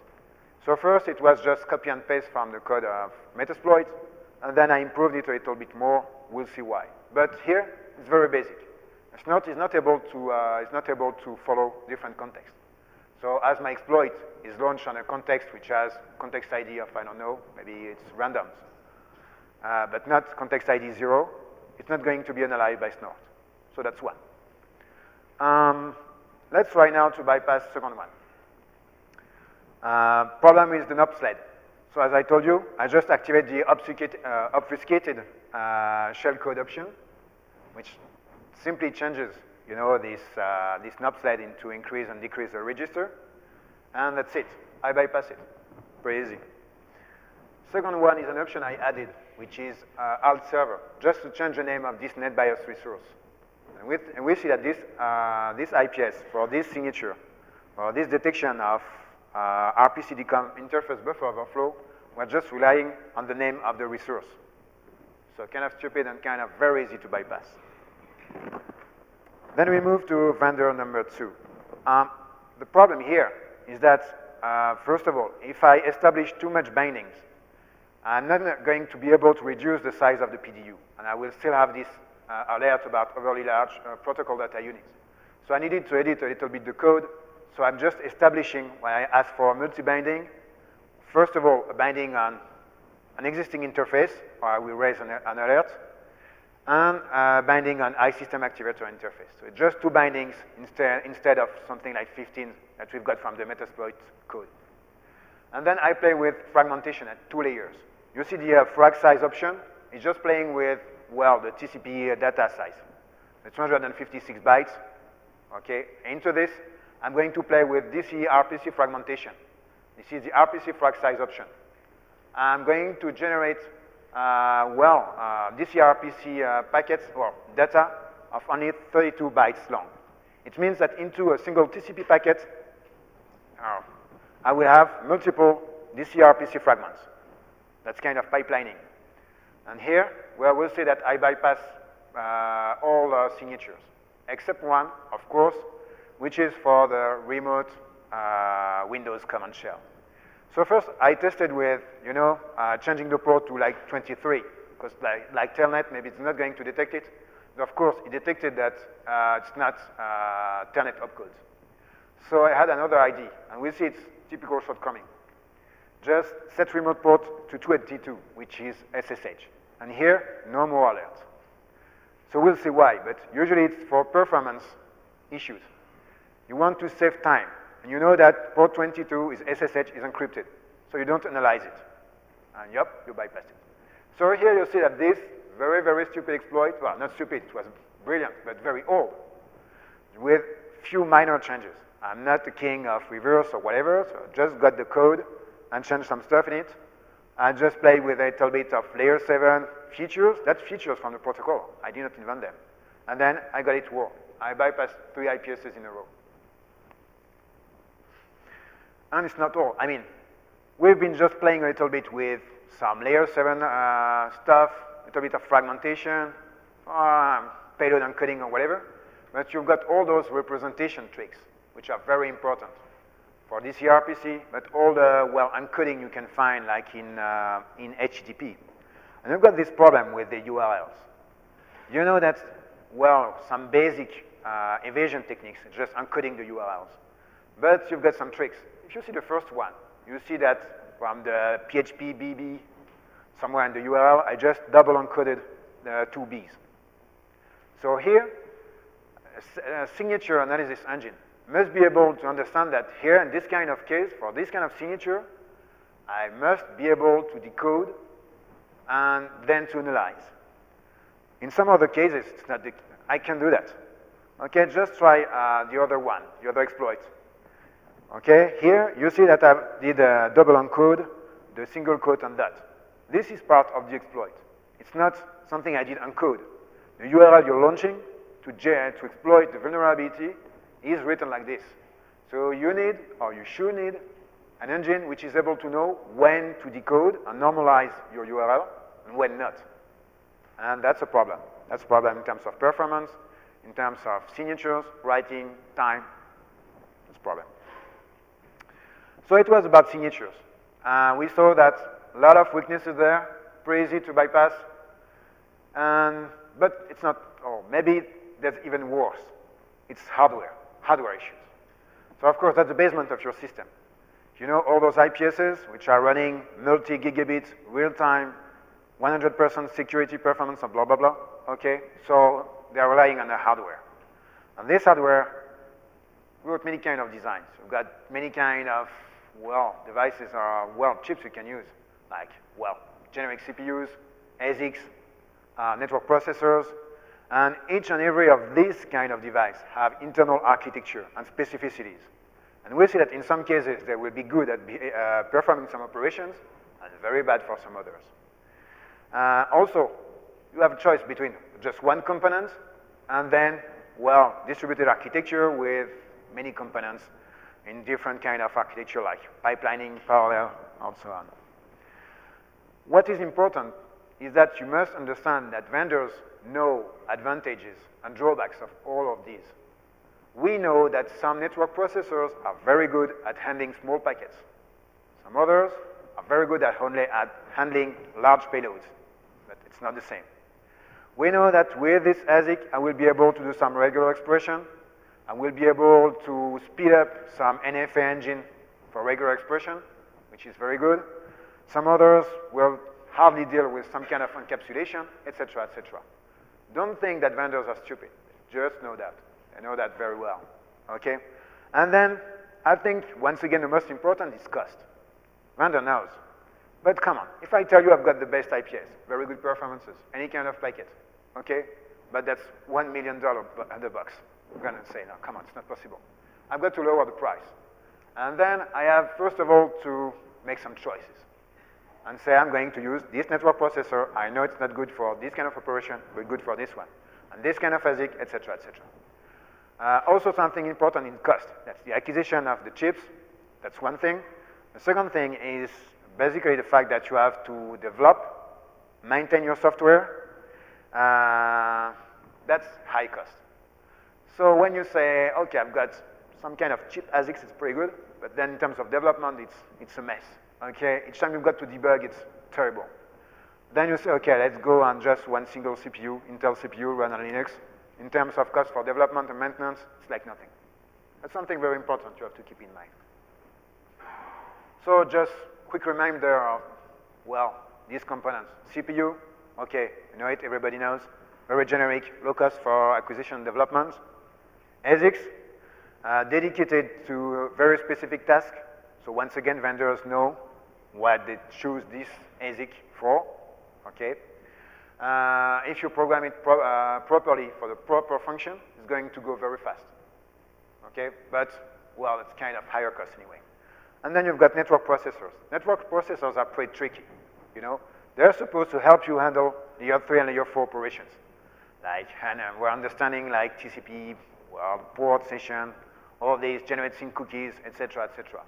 So first it was just copy and paste from the code of Metasploit, and then I improved it a little bit more. We'll see why. But here, it's very basic. Snort is not able to follow different contexts. So as my exploit is launched on a context which has context ID of, I don't know, maybe it's randoms, but not context ID 0, it's not going to be analyzed by Snort. So that's one. Let's try now to bypass the second one. Problem is the knob sled. So as I told you, I just activate the obfuscated shellcode option, which simply changes, you know, this knob sled into increase and decrease the register, and that's it. I bypass it. Pretty easy. Second one is an option I added, which is alt server, just to change the name of this NetBIOS resource. And we see that this IPS for this signature, or this detection of RPC decom interface buffer overflow, we're just relying on the name of the resource. So kind of stupid and kind of very easy to bypass. Then we move to vendor number 2. The problem here is that, first of all, if I establish too much bindings, I'm not going to be able to reduce the size of the BIDOU, and I will still have this alert about overly large protocol data units. So I needed to edit a little bit the code, so I'm just establishing, when I ask for multi-binding, first of all, a binding on an existing interface, or I will raise an alert, and binding on iSystem activator interface. So it's just 2 bindings instead of something like 15 that we've got from the Metasploit code. And then I play with fragmentation at 2 layers. You see the frag size option is just playing with, well, the TCP data size. The 256 bytes, okay? Into this, I'm going to play with DC RPC fragmentation. This is the RPC frag size option. I'm going to generate, DC RPC packets or data of only 32 bytes long. It means that into a single TCP packet, I will have multiple DC RPC fragments. That's kind of pipelining. And here, where we'll see that I bypass all signatures, except one, of course, which is for the remote Windows command shell. So first, I tested with, changing the port to like 23, because like Telnet, maybe it's not going to detect it. But of course, it detected that it's not Telnet opcodes. So I had another ID, and we see it's typical shortcoming. Just set remote port to 282, which is SSH. And here, no more alerts. So we'll see why, but usually it's for performance issues. You want to save time, and you know that port 22 is SSH is encrypted, so you don't analyze it. And yep, you bypass it. So here you see that this very, very stupid exploit, well, not stupid, it was brilliant, but very old, with few minor changes. I'm not the king of reverse or whatever, so I just got the code and changed some stuff in it. I just played with a little bit of layer 7 features. That's features from the protocol. I did not invent them. And then I got it to work. I bypassed 3 IPSs in a row. And it's not all. I mean, we've been just playing a little bit with some layer 7 stuff, a little bit of fragmentation, payload encoding or whatever. But you've got all those representation tricks, which are very important for DC RPC, but all the, encoding you can find like in HTTP. And you've got this problem with the URLs. You know that, some basic evasion techniques, just encoding the URLs. But you've got some tricks. If you see the first one, you see that from the PHP BB, somewhere in the URL, I just double encoded the 2 Bs. So here, a signature analysis engine must be able to understand that here, in this kind of case, for this kind of signature, I must be able to decode and then to analyze. In some other cases, it's not I can do that. Okay, just try the other one, the other exploit. Okay, here you see that I did a double encode, the single quote and dot. This is part of the exploit. It's not something I did encode. The URL you're launching to exploit the vulnerability is written like this. So you need, or you should need, an engine which is able to know when to decode and normalize your URL and when not. And that's a problem. That's a problem in terms of performance, in terms of signatures, writing, time. That's a problem. So it was about signatures. We saw that a lot of weaknesses there, pretty easy to bypass, but it's not, or maybe there's even worse. It's hardware issues. So of course, that's the basement of your system. You know all those IPSs, which are running multi-gigabit, real-time, 100% security performance, and blah, blah, blah. Okay, so they're relying on the hardware. And this hardware, we wrote many kind of designs. We've got many kind of, devices are, chips you can use, like, generic CPUs, ASICs, network processors, and each and every of these kind of device have internal architecture and specificities. And we see that in some cases, they will be good at performing some operations and very bad for some others. Also, you have a choice between just one component and then, distributed architecture with many components in different kind of architecture like pipelining, parallel, and so on. What is important is that you must understand that vendors know advantages and drawbacks of all of these. We know that some network processors are very good at handling small packets. Some others are very good at handling large payloads, but it's not the same. We know that with this ASIC, I will be able to do some regular expression. I will be able to speed up some NFA engine for regular expression, which is very good. Some others will hardly deal with some kind of encapsulation, etc., etc. Don't think that vendors are stupid. Just know that. I know that very well. Okay? And then I think, once again, the most important is cost. Vendor knows. But come on, if I tell you I've got the best IPS, very good performances, any kind of packet, okay? But that's $1 million at the box. I'm gonna say, no, come on, it's not possible. I've got to lower the price. And then I have, first of all, to make some choices. And say, I'm going to use this network processor. I know it's not good for this kind of operation, but good for this one. And this kind of ASIC, et cetera, et cetera. Also something important in cost. That's the acquisition of the chips. That's one thing. The second thing is basically the fact that you have to develop, maintain your software. That's high cost. So when you say, okay, I've got some kind of cheap ASICs, it's pretty good, but then in terms of development, it's a mess. Okay, each time you've got to debug, it's terrible. Then you say, okay, let's go on just one single CPU, Intel CPU, run on Linux. In terms of cost for development and maintenance, it's like nothing. That's something very important you have to keep in mind. So just quick reminder of, well, these components. CPU, okay, you know it, everybody knows. Very generic, low cost for acquisition and development. ASICs, dedicated to very specific tasks. So once again, vendors know what they choose this ASIC for, okay? If you program it properly for the proper function, it's going to go very fast, okay? But, well, it's kind of higher cost anyway. And then you've got network processors. Network processors are pretty tricky, you know? They're supposed to help you handle layer 3 and layer 4 operations. Like, and we're understanding like TCP, well, port session, all these generating cookies, et cetera, et cetera.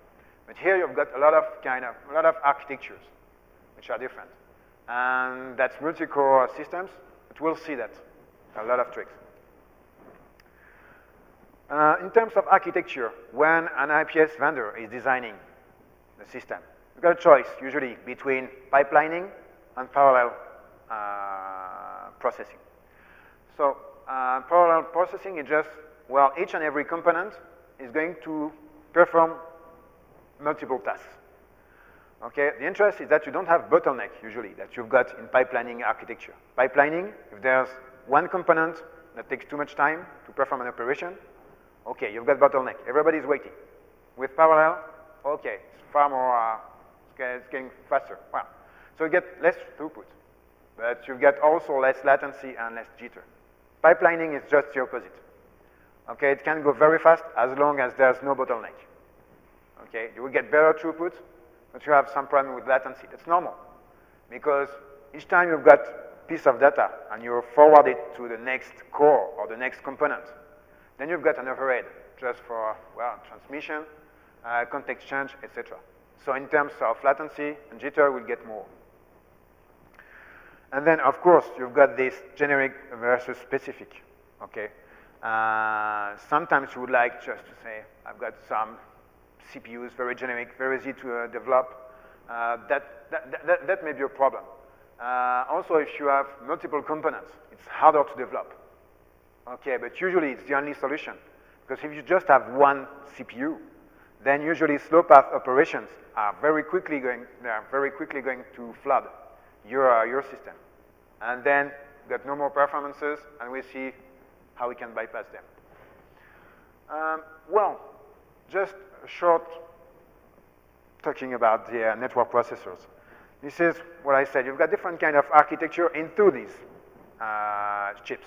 But here you've got a lot of architectures which are different. And that's multi-core systems, but we'll see that. A lot of tricks. In terms of architecture, when an IPS vendor is designing the system, you've got a choice usually between pipelining and parallel processing. So parallel processing is just, well, each and every component is going to perform multiple tasks. Okay, the interest is that you don't have bottleneck usually that you've got in pipelining architecture. Pipelining, if there's one component that takes too much time to perform an operation, okay, you've got bottleneck. Everybody's waiting. With parallel, okay, it's far more, it's getting faster. Wow. So you get less throughput, but you get also less latency and less jitter. Pipelining is just the opposite. Okay, it can go very fast as long as there's no bottleneck. Okay, you will get better throughput, but you have some problem with latency. That's normal, because each time you've got a piece of data and you forward it to the next core or the next component, then you've got an overhead just for, well, transmission, context change, etc. So in terms of latency and jitter, we'll get more. And then, of course, you've got this generic versus specific, okay? Sometimes you would like just to say, I've got some CPUs, very generic, very easy to develop. That may be a problem. Also, if you have multiple components, it's harder to develop. Okay, but usually it's the only solution. Because if you just have one CPU, then usually slow path operations are very quickly going to flood your system. And then you got no more performances, and we see how we can bypass them. Well, just a short talking about the network processors. This is what I said. You've got different kind of architecture into these chips.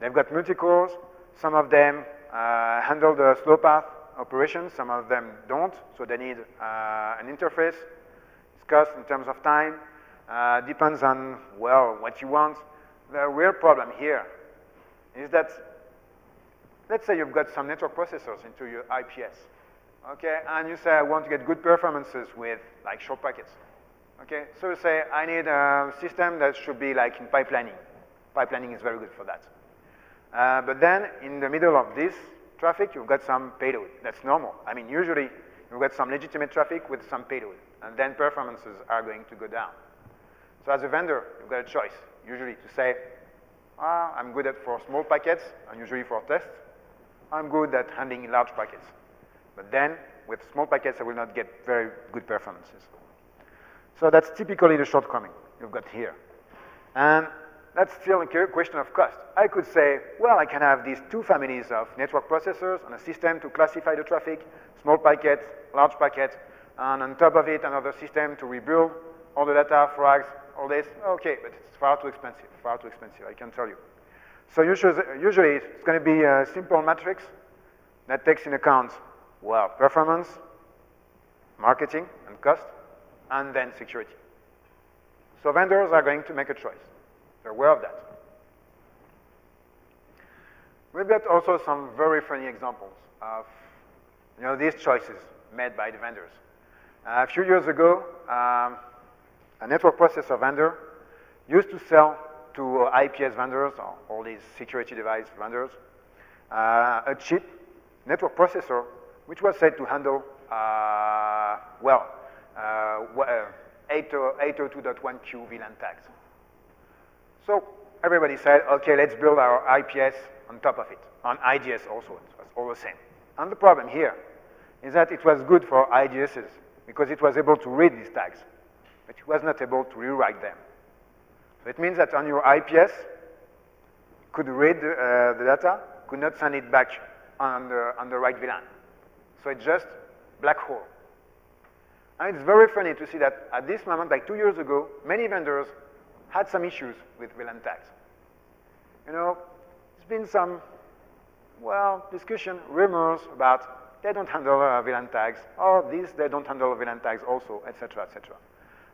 They've got multi-cores. Some of them handle the slow path operations. Some of them don't, so they need an interface. It's cost in terms of time. Depends on, well, what you want. The real problem here is that, let's say you've got some network processors into your IPS, okay? And you say, I want to get good performances with, like, short packets, okay? So you say, I need a system that should be, like, in pipelining. Pipelining is very good for that. But then, in the middle of this traffic, you've got some payload. That's normal. I mean, usually, you've got some legitimate traffic with some payload, and then performances are going to go down. So as a vendor, you've got a choice, usually, to say, I'm good at for small packets, and usually for tests. I'm good at handling large packets. But then, with small packets, I will not get very good performances. So that's typically the shortcoming you've got here. And that's still a question of cost. I could say, well, I can have these two families of network processors on a system to classify the traffic, small packet, large packet, and on top of it, another system to rebuild all the data, flags, all this. Okay, but it's far too expensive, I can tell you. So usually it's going to be a simple matrix that takes in account, well, performance, marketing, and cost, and then security. So vendors are going to make a choice. They're aware of that. We've got also some very funny examples of these choices made by the vendors. A few years ago, a network processor vendor used to sell to IPS vendors, or all these security device vendors, a cheap network processor which was said to handle, 802.1q VLAN tags. So everybody said, okay, let's build our IPS on top of it, on IDS also, it was all the same. And the problem here is that it was good for IDSs because it was able to read these tags, but it was not able to rewrite them. So it means that on your IPS, could read the data, could not send it back on the right VLAN. So it's just black hole. And it's very funny to see that at this moment, like 2 years ago, many vendors had some issues with VLAN tags. There's been some, discussion, rumors about they don't handle VLAN tags, or these, they don't handle VLAN tags also, etc., etc.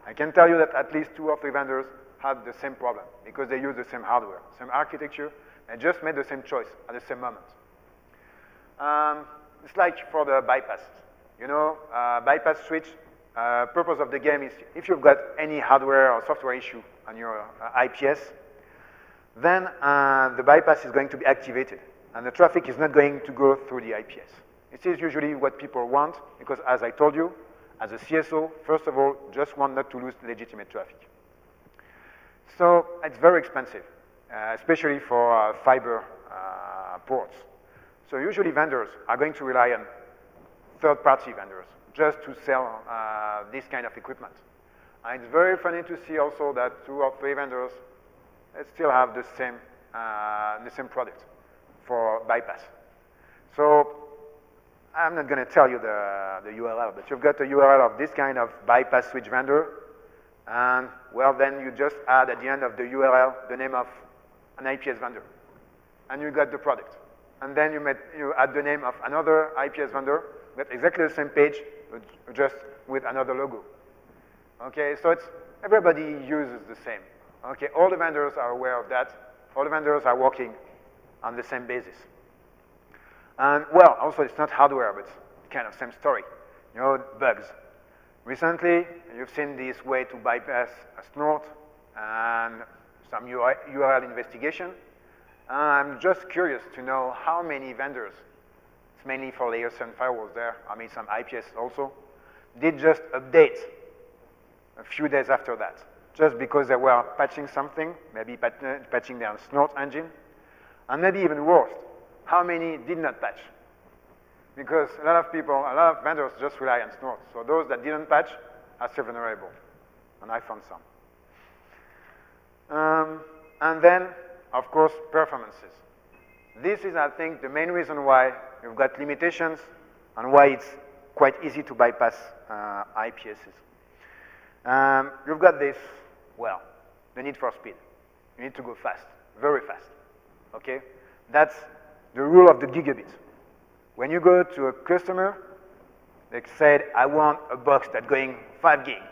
I can tell you that at least 2 or 3 vendors had the same problem because they use the same hardware, same architecture, and just made the same choice at the same moment. It's like for the bypass. Bypass switch, purpose of the game is if you've got any hardware or software issue on your IPS, then the bypass is going to be activated, and the traffic is not going to go through the IPS. This is usually what people want, because as I told you, as a CSO, first of all, just want not to lose legitimate traffic. So it's very expensive, especially for fiber ports. So usually vendors are going to rely on third-party vendors just to sell this kind of equipment. And it's very funny to see also that 2 or 3 vendors still have the same product for bypass. So I'm not going to tell you the URL, but you've got the URL of this kind of bypass switch vendor, and well, then you just add at the end of the URL the name of an IPS vendor, and you got the product. And then you add the name of another IPS vendor, with exactly the same page, but just with another logo. Okay, so everybody uses the same. Okay, all the vendors are aware of that. All the vendors are working on the same basis. And well, also it's not hardware, but it's kind of same story. Bugs. Recently, you've seen this way to bypass a snort and some URL investigation. I'm just curious to know how many vendors, it's mainly for layer 7 firewalls there, some IPS also, did just update a few days after that, just because they were patching something, maybe patching their snort engine, and maybe even worse, how many did not patch? Because a lot of vendors just rely on snort, so those that didn't patch are still vulnerable, and I found some. And then, of course, performances. This is, I think, the main reason why you've got limitations and why it's quite easy to bypass IPSs. You've got this, the need for speed. You need to go fast, very fast, okay? That's the rule of the gigabit. When you go to a customer, they said, I want a box that's going 5 gig.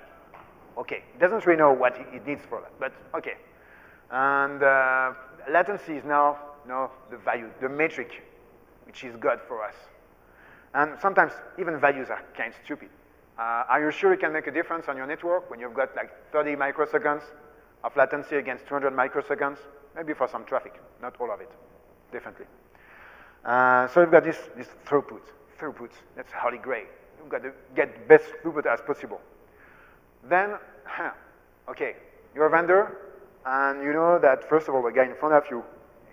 Okay, it doesn't really know what it needs for that, but okay. And latency is now the value, the metric, which is God for us. And sometimes even values are kind of stupid. Are you sure you can make a difference on your network when you've got like 30 microseconds of latency against 200 microseconds? Maybe for some traffic, not all of it, definitely. So you've got this throughput. That's holy grail. You've got to get best throughput as possible. Then, okay, you're a vendor, and you know that, first of all, the guy in front of you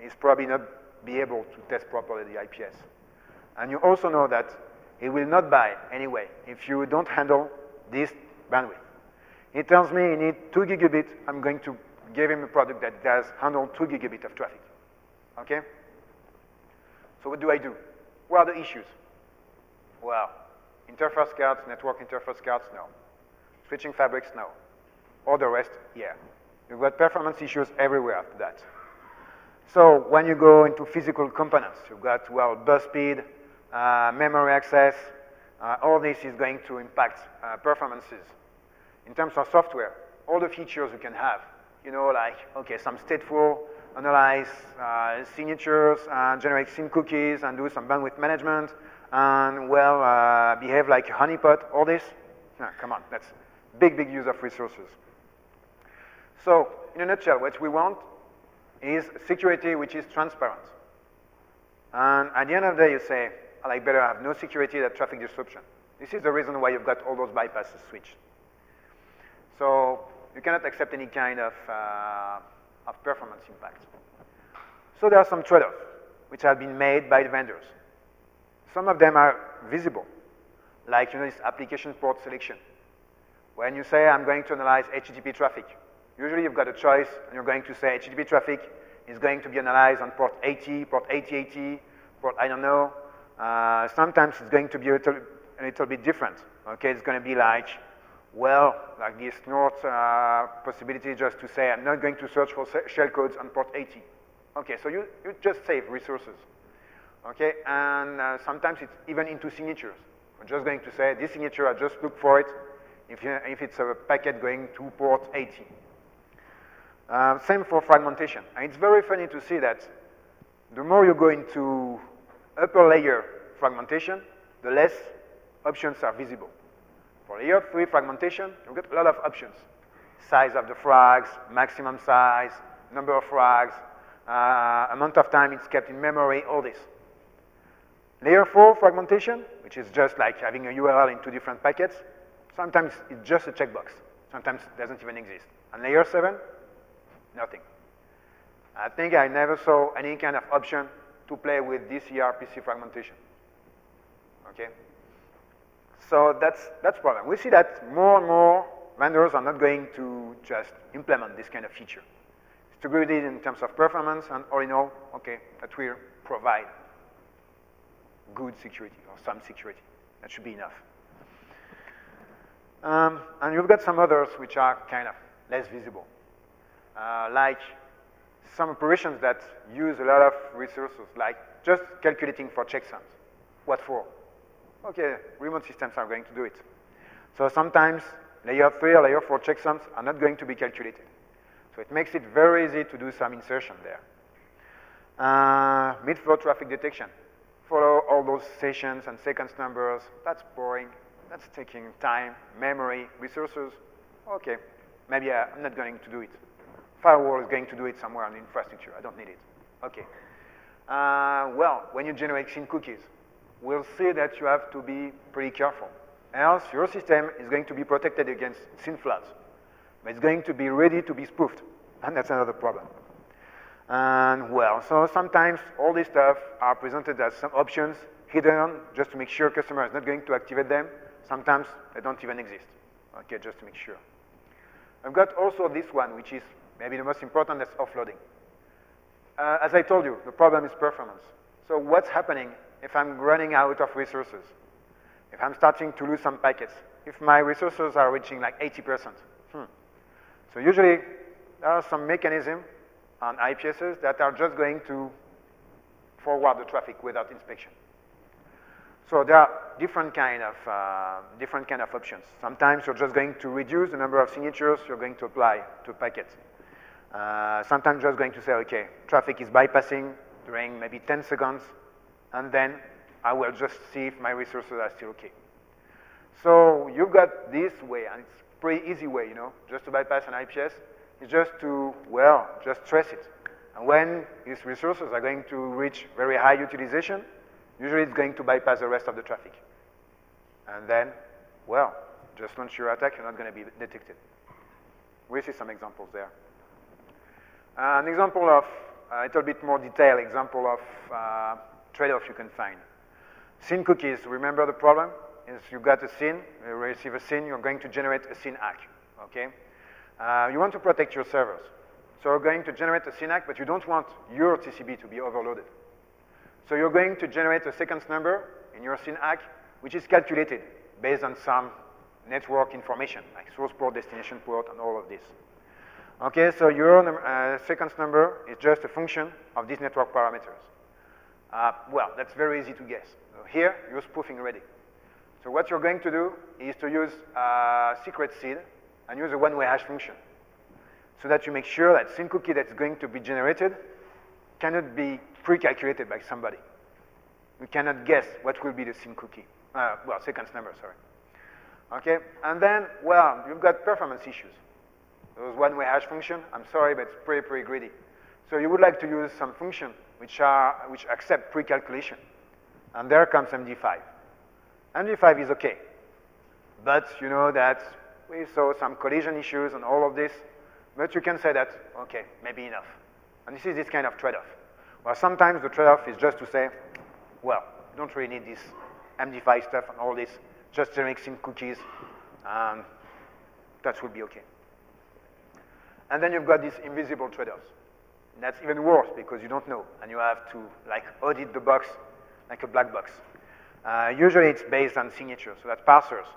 is probably not be able to test properly the IPS. And you also know that he will not buy anyway if you don't handle this bandwidth. He tells me he needs 2 gigabit, I'm going to gave him a product that does handle 2 gigabit of traffic. Okay? So what do I do? What are the issues? Well, interface cards, network interface cards, no. Switching fabrics, no. All the rest, yeah. You've got performance issues everywhere after that. So when you go into physical components, you've got, well, bus speed, memory access, all this is going to impact performances. In terms of software, all the features you can have, you know, like, okay, some stateful, analyze signatures, generate SYN cookies, and do some bandwidth management, and, well, behave like a honeypot, all this. No, come on, that's big, big use of resources. So, in a nutshell, what we want is security which is transparent. And at the end of the day, you say, I like better have no security than traffic disruption. This is the reason why you've got all those bypasses switched. So you cannot accept any kind of performance impact. So there are some trade-offs which have been made by the vendors. Some of them are visible, like, you know, this application port selection. When you say, I'm going to analyze HTTP traffic, usually you've got a choice, and you're going to say HTTP traffic is going to be analyzed on port 80, port 8080, port I don't know. Sometimes it's going to be a little bit different. Okay, it's going to be like, well, like this North possibility just to say, I'm not going to search for shellcodes on port 80. Okay, so you just save resources. Okay, and sometimes it's even into signatures. We're just going to say, this signature, I just look for it if it's a packet going to port 80. Same for fragmentation. And it's very funny to see that the more you go into upper layer fragmentation, the less options are visible. For layer 3 fragmentation, you've got a lot of options. Size of the frags, maximum size, number of frags, amount of time it's kept in memory, all this. Layer 4 fragmentation, which is just like having a URL in 2 different packets, sometimes it's just a checkbox. Sometimes it doesn't even exist. And layer 7, nothing. I think I never saw any kind of option to play with DCR-PC fragmentation. Okay? So that's problem. We see that more and more vendors are not going to just implement this kind of feature. It's too good in terms of performance, and all in all, okay, that will provide good security or some security. That should be enough. And you've got some others which are kind of less visible. Like some operations that use a lot of resources, like just calculating for checksums. What for? Okay, remote systems are going to do it. So sometimes layer 3 or layer 4 checksums are not going to be calculated. So it makes it very easy to do some insertion there. Mid-flow traffic detection. Follow all those sessions and sequence numbers. That's boring. That's taking time, memory, resources. Okay, maybe I'm not going to do it. Firewall is going to do it somewhere on the infrastructure. I don't need it. Okay. Well, when you generate SYN cookies, we'll see that you have to be pretty careful. Else, your system is going to be protected against SYN floods. But it's going to be ready to be spoofed. And that's another problem. And, well, so sometimes all this stuff are presented as some options hidden just to make sure customer is not going to activate them. Sometimes they don't even exist. Okay, just to make sure. I've got also this one, which is maybe the most important, that's offloading. As I told you, the problem is performance. So what's happening if I'm running out of resources? If I'm starting to lose some packets? If my resources are reaching like 80%? So usually there are some mechanisms on IPSs that are just going to forward the traffic without inspection. So there are different kind of options. Sometimes you're just going to reduce the number of signatures you're going to apply to a packet. Sometimes just going to say, okay, traffic is bypassing during maybe 10 seconds, and then I will just see if my resources are still okay. So you've got this way, and it's a pretty easy way, you know, just to bypass an IPS. It's just to, well, just stress it. And when these resources are going to reach very high utilization, usually it's going to bypass the rest of the traffic. And then, well, just launch your attack, you're not going to be detected. We see some examples there. An example of a little bit more detailed example of trade-off you can find. SYN cookies, remember the problem? Is you got a SYN, you receive a SYN, you're going to generate a SYN ACK, okay? You want to protect your servers. So you're going to generate a SYNAC, but you don't want your TCP to be overloaded. So you're going to generate a sequence number in your SYNAC, which is calculated based on some network information, like source port, destination port, and all of this. Okay, so your sequence number is just a function of these network parameters. Well, that's very easy to guess. So here, you're spoofing already. So what you're going to do is to use secret seed and use a one-way hash function so that you make sure that SYN cookie that's going to be generated cannot be pre-calculated by somebody. We cannot guess what will be the SYN cookie. Well, sequence number, sorry. Okay, and then, well, you've got performance issues. Those one-way hash function, I'm sorry, but it's pretty greedy. So you would like to use some function which accept pre-calculation. And there comes MD5. MD5 is okay. But you know that we saw some collision issues and all of this. But you can say that, okay, maybe enough. And this is this kind of trade-off. Well, sometimes the trade-off is just to say, well, you don't really need this MD5 stuff and all this. Just generate SYN cookies, and that will be okay. And then you've got these invisible trade-offs. That's even worse because you don't know, and you have to like audit the box like a black box. Usually it's based on signature, so that parsers,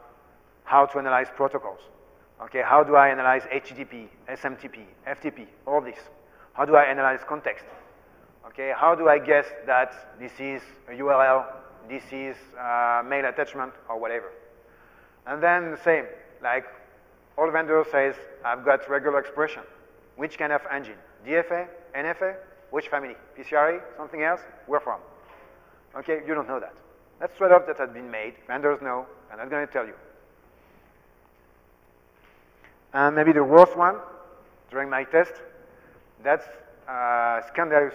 how to analyze protocols. Okay, how do I analyze HTTP, SMTP, FTP, all this? How do I analyze context? Okay, how do I guess that this is a URL, this is mail attachment, or whatever? And then the same, like all vendors says, I've got regular expression. Which kind of engine? DFA, NFA, which family? PCRA, something else? Where from? Okay, you don't know that. That's trade-off that has been made. Vendors know, and I'm going to tell you. And maybe the worst one during my test, that's scandalous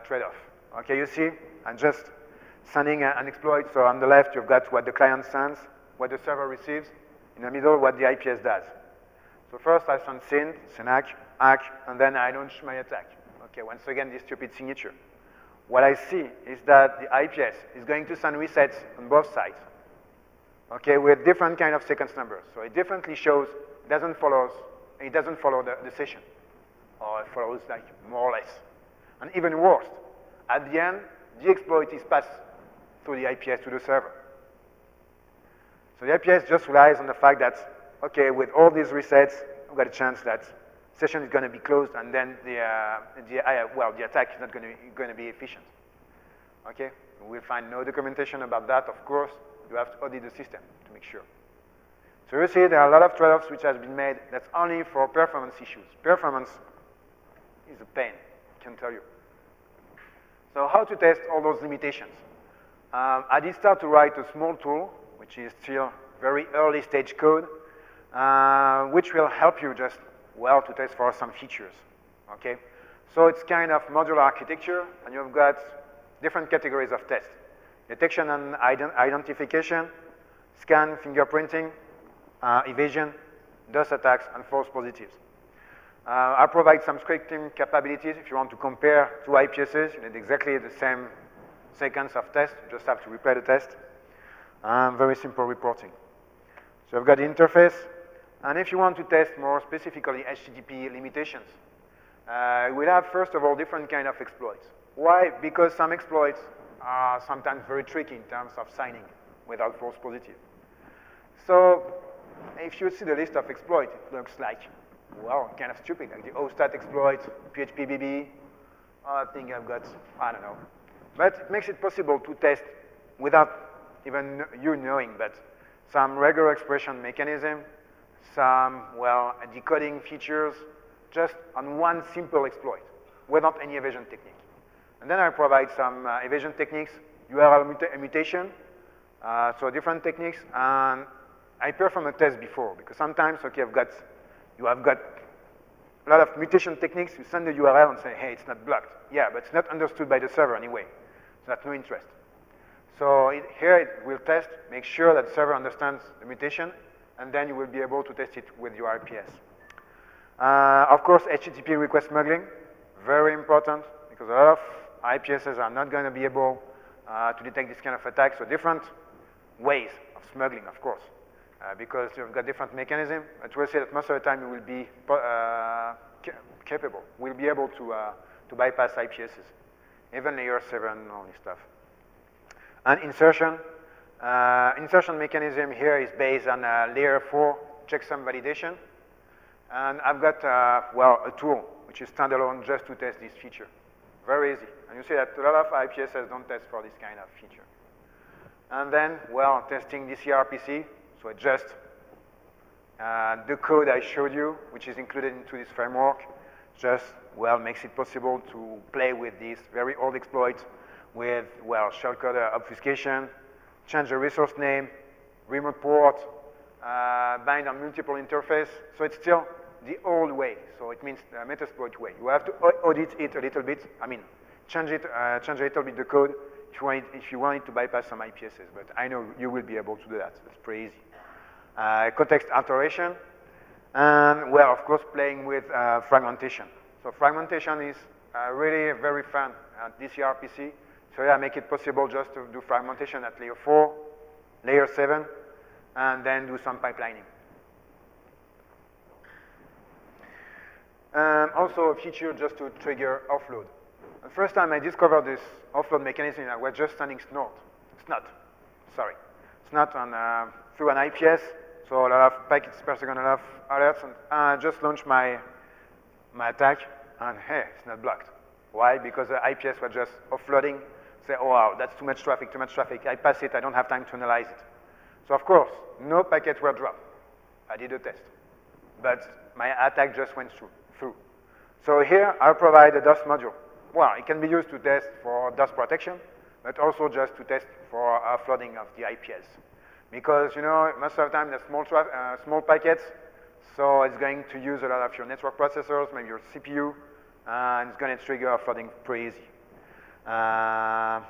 trade-off. Okay, you see, I'm just sending an exploit. So on the left, you've got what the client sends, what the server receives. In the middle, what the IPS does. So first, I send SYN, SYNAC, ACK, and then I launch my attack. Okay, once again, this stupid signature. What I see is that the IPS is going to send resets on both sides. Okay, with different kind of sequence numbers. So it differently shows, it doesn't follow the session. Or it follows like more or less. And even worse, at the end, the exploit is passed through the IPS to the server. So the IPS just relies on the fact that, okay, with all these resets, we've got a chance that session is going to be closed, and then the attack is not going to be efficient. Okay, we'll find no documentation about that. Of course, you have to audit the system to make sure. So you see, there are a lot of trade-offs which has been made. That's only for performance issues. Performance is a pain, I can tell you. So how to test all those limitations? I did start to write a small tool, which is still very early stage code, which will help you just, well, to test for some features, okay? So it's kind of modular architecture, and you've got different categories of tests. Detection and identification, scan, fingerprinting, evasion, DOS attacks, and false positives. I provide some scripting capabilities. If you want to compare two IPSs, you need exactly the same sequence of tests. You just have to replay the test. Very simple reporting. So I've got the interface. And if you want to test more specifically HTTP limitations, we'll have, first of all, different kind of exploits. Why? Because some exploits are sometimes very tricky in terms of signing without false positive. So if you see the list of exploits, it looks like, well, kind of stupid, like the OSTAT exploit, PHPBB. I think I've got, I don't know. But it makes it possible to test without even you knowing, but some regular expression mechanism, some, well, decoding features, just on one simple exploit, without any evasion technique. And then I provide some evasion techniques, URL mutation, so different techniques, and I perform a test before, because sometimes, okay, you have got a lot of mutation techniques, you send the URL and say, hey, it's not blocked. Yeah, but it's not understood by the server anyway, so that's no interest. So here it will test, make sure that the server understands the mutation, and then you will be able to test it with your IPS. Of course, HTTP request smuggling, very important, because a lot of IPSs are not going to be able to detect this kind of attack, so different ways of smuggling, of course, because you've got different mechanisms. But we'll say that most of the time you will be capable, will be able to bypass IPSs, even layer 7 and all this stuff. And insertion mechanism here is based on layer 4 checksum validation. And I've got, well, a tool which is standalone just to test this feature. Very easy. And you see that a lot of IPSs don't test for this kind of feature. And then, well, testing DCRPC. So it just the code I showed you, which is included into this framework, just, well, makes it possible to play with this very old exploit with, well, shellcode obfuscation, change the resource name, remote port, bind on multiple interface. So it's still the old way. So it means the Metasploit way. You have to audit it a little bit. I mean, change a little bit the code if you want it to bypass some IPSs. But I know you will be able to do that. That's pretty easy. Context alteration, and, well, of course, playing with fragmentation. So fragmentation is really very fun at DCRPC. So yeah, make it possible just to do fragmentation at layer 4, layer 7, and then do some pipelining. Also a feature just to trigger offload. The first time I discovered this offload mechanism, I was just sending snort. Sorry. It's not on, through an IPS, so a lot of packets per second, a lot of alerts, and I just launched my attack, and hey, it's not blocked. Why? Because the IPS was just offloading, say, oh wow, that's too much traffic, I pass it, I don't have time to analyze it. So of course, no packets were dropped. I did a test. But my attack just went through. So here, I'll provide a DOS module. Well, it can be used to test for DOS protection, but also just to test for offloading of the IPS. Because, you know, most of the time, they're small packets, so it's going to use a lot of your network processors, maybe your CPU, and it's going to trigger offloading pretty easy. And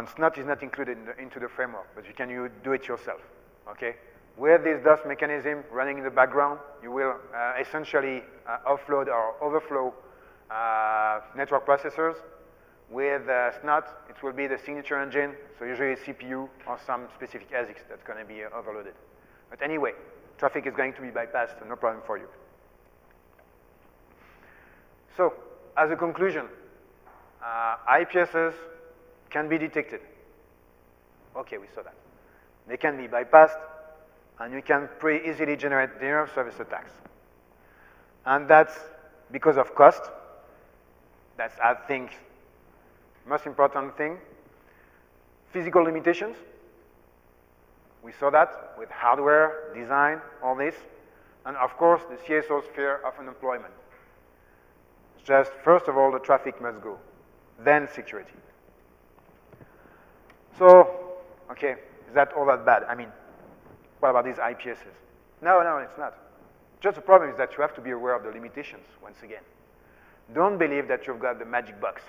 SNOT is not included into the framework, but you can do it yourself, okay? With this DOS mechanism running in the background, you will essentially offload or overflow network processors. With SNOT, it will be the signature engine, so usually a CPU or some specific ASICs that's going to be overloaded. But anyway, traffic is going to be bypassed, so no problem for you. So, as a conclusion, IPSs can be detected. Okay, we saw that. They can be bypassed, and you can pretty easily generate denial of service attacks. And that's because of cost. That's, I think, most important thing. Physical limitations. We saw that with hardware, design, all this. And of course, the CSO's fear of unemployment. Just, first of all, the traffic must go, then security. So, okay, is that all that bad? I mean, what about these IPSs? No, it's not. Just the problem is that you have to be aware of the limitations, once again. Don't believe that you've got the magic box.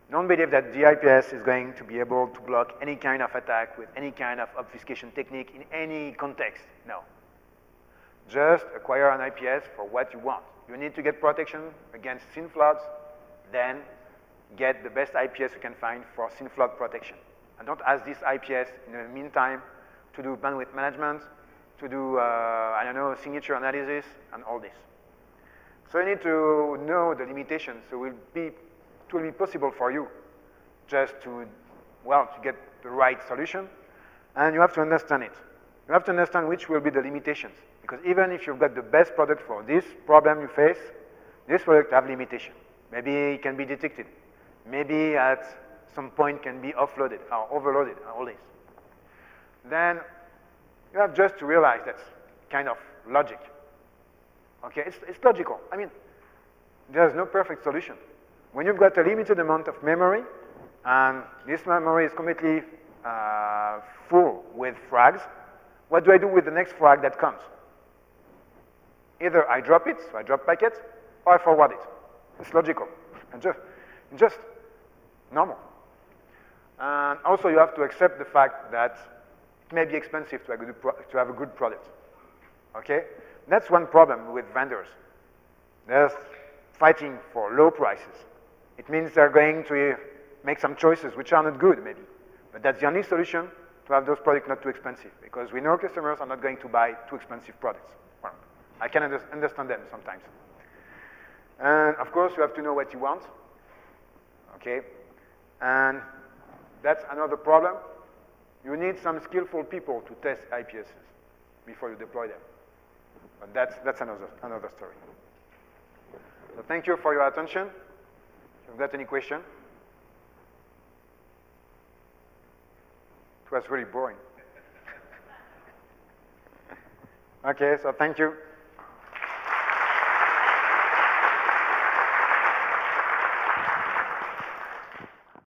Don't believe that the IPS is going to be able to block any kind of attack with any kind of obfuscation technique in any context. No. Just acquire an IPS for what you want. You need to get protection against SYN floods, then get the best IPS you can find for SYN flood protection. And don't ask this IPS in the meantime to do bandwidth management, to do, I don't know, signature analysis, and all this. So you need to know the limitations, so it will be possible for you just to, well, to get the right solution, and you have to understand it. You have to understand which will be the limitations, because even if you've got the best product for this problem you face, this product have limitation. Maybe it can be detected. Maybe at some point can be offloaded or overloaded, all this. Then you have just to realize that's kind of logic. Okay, it's logical. I mean, there's no perfect solution. When you've got a limited amount of memory, and this memory is completely full with frags, what do I do with the next frag that comes? Either I drop it, so I drop packet, or I forward it. It's logical, and just normal. And also you have to accept the fact that it may be expensive to have a good product, okay? That's one problem with vendors. They're fighting for low prices. It means they're going to make some choices which are not good, maybe. But that's the only solution to have those products not too expensive, because we know customers are not going to buy too expensive products. Well, I can understand them sometimes. And of course, you have to know what you want, okay? And that's another problem. You need some skillful people to test IPSs before you deploy them. But that's another story. So thank you for your attention. If you've got any question. It was really boring. Okay, so thank you.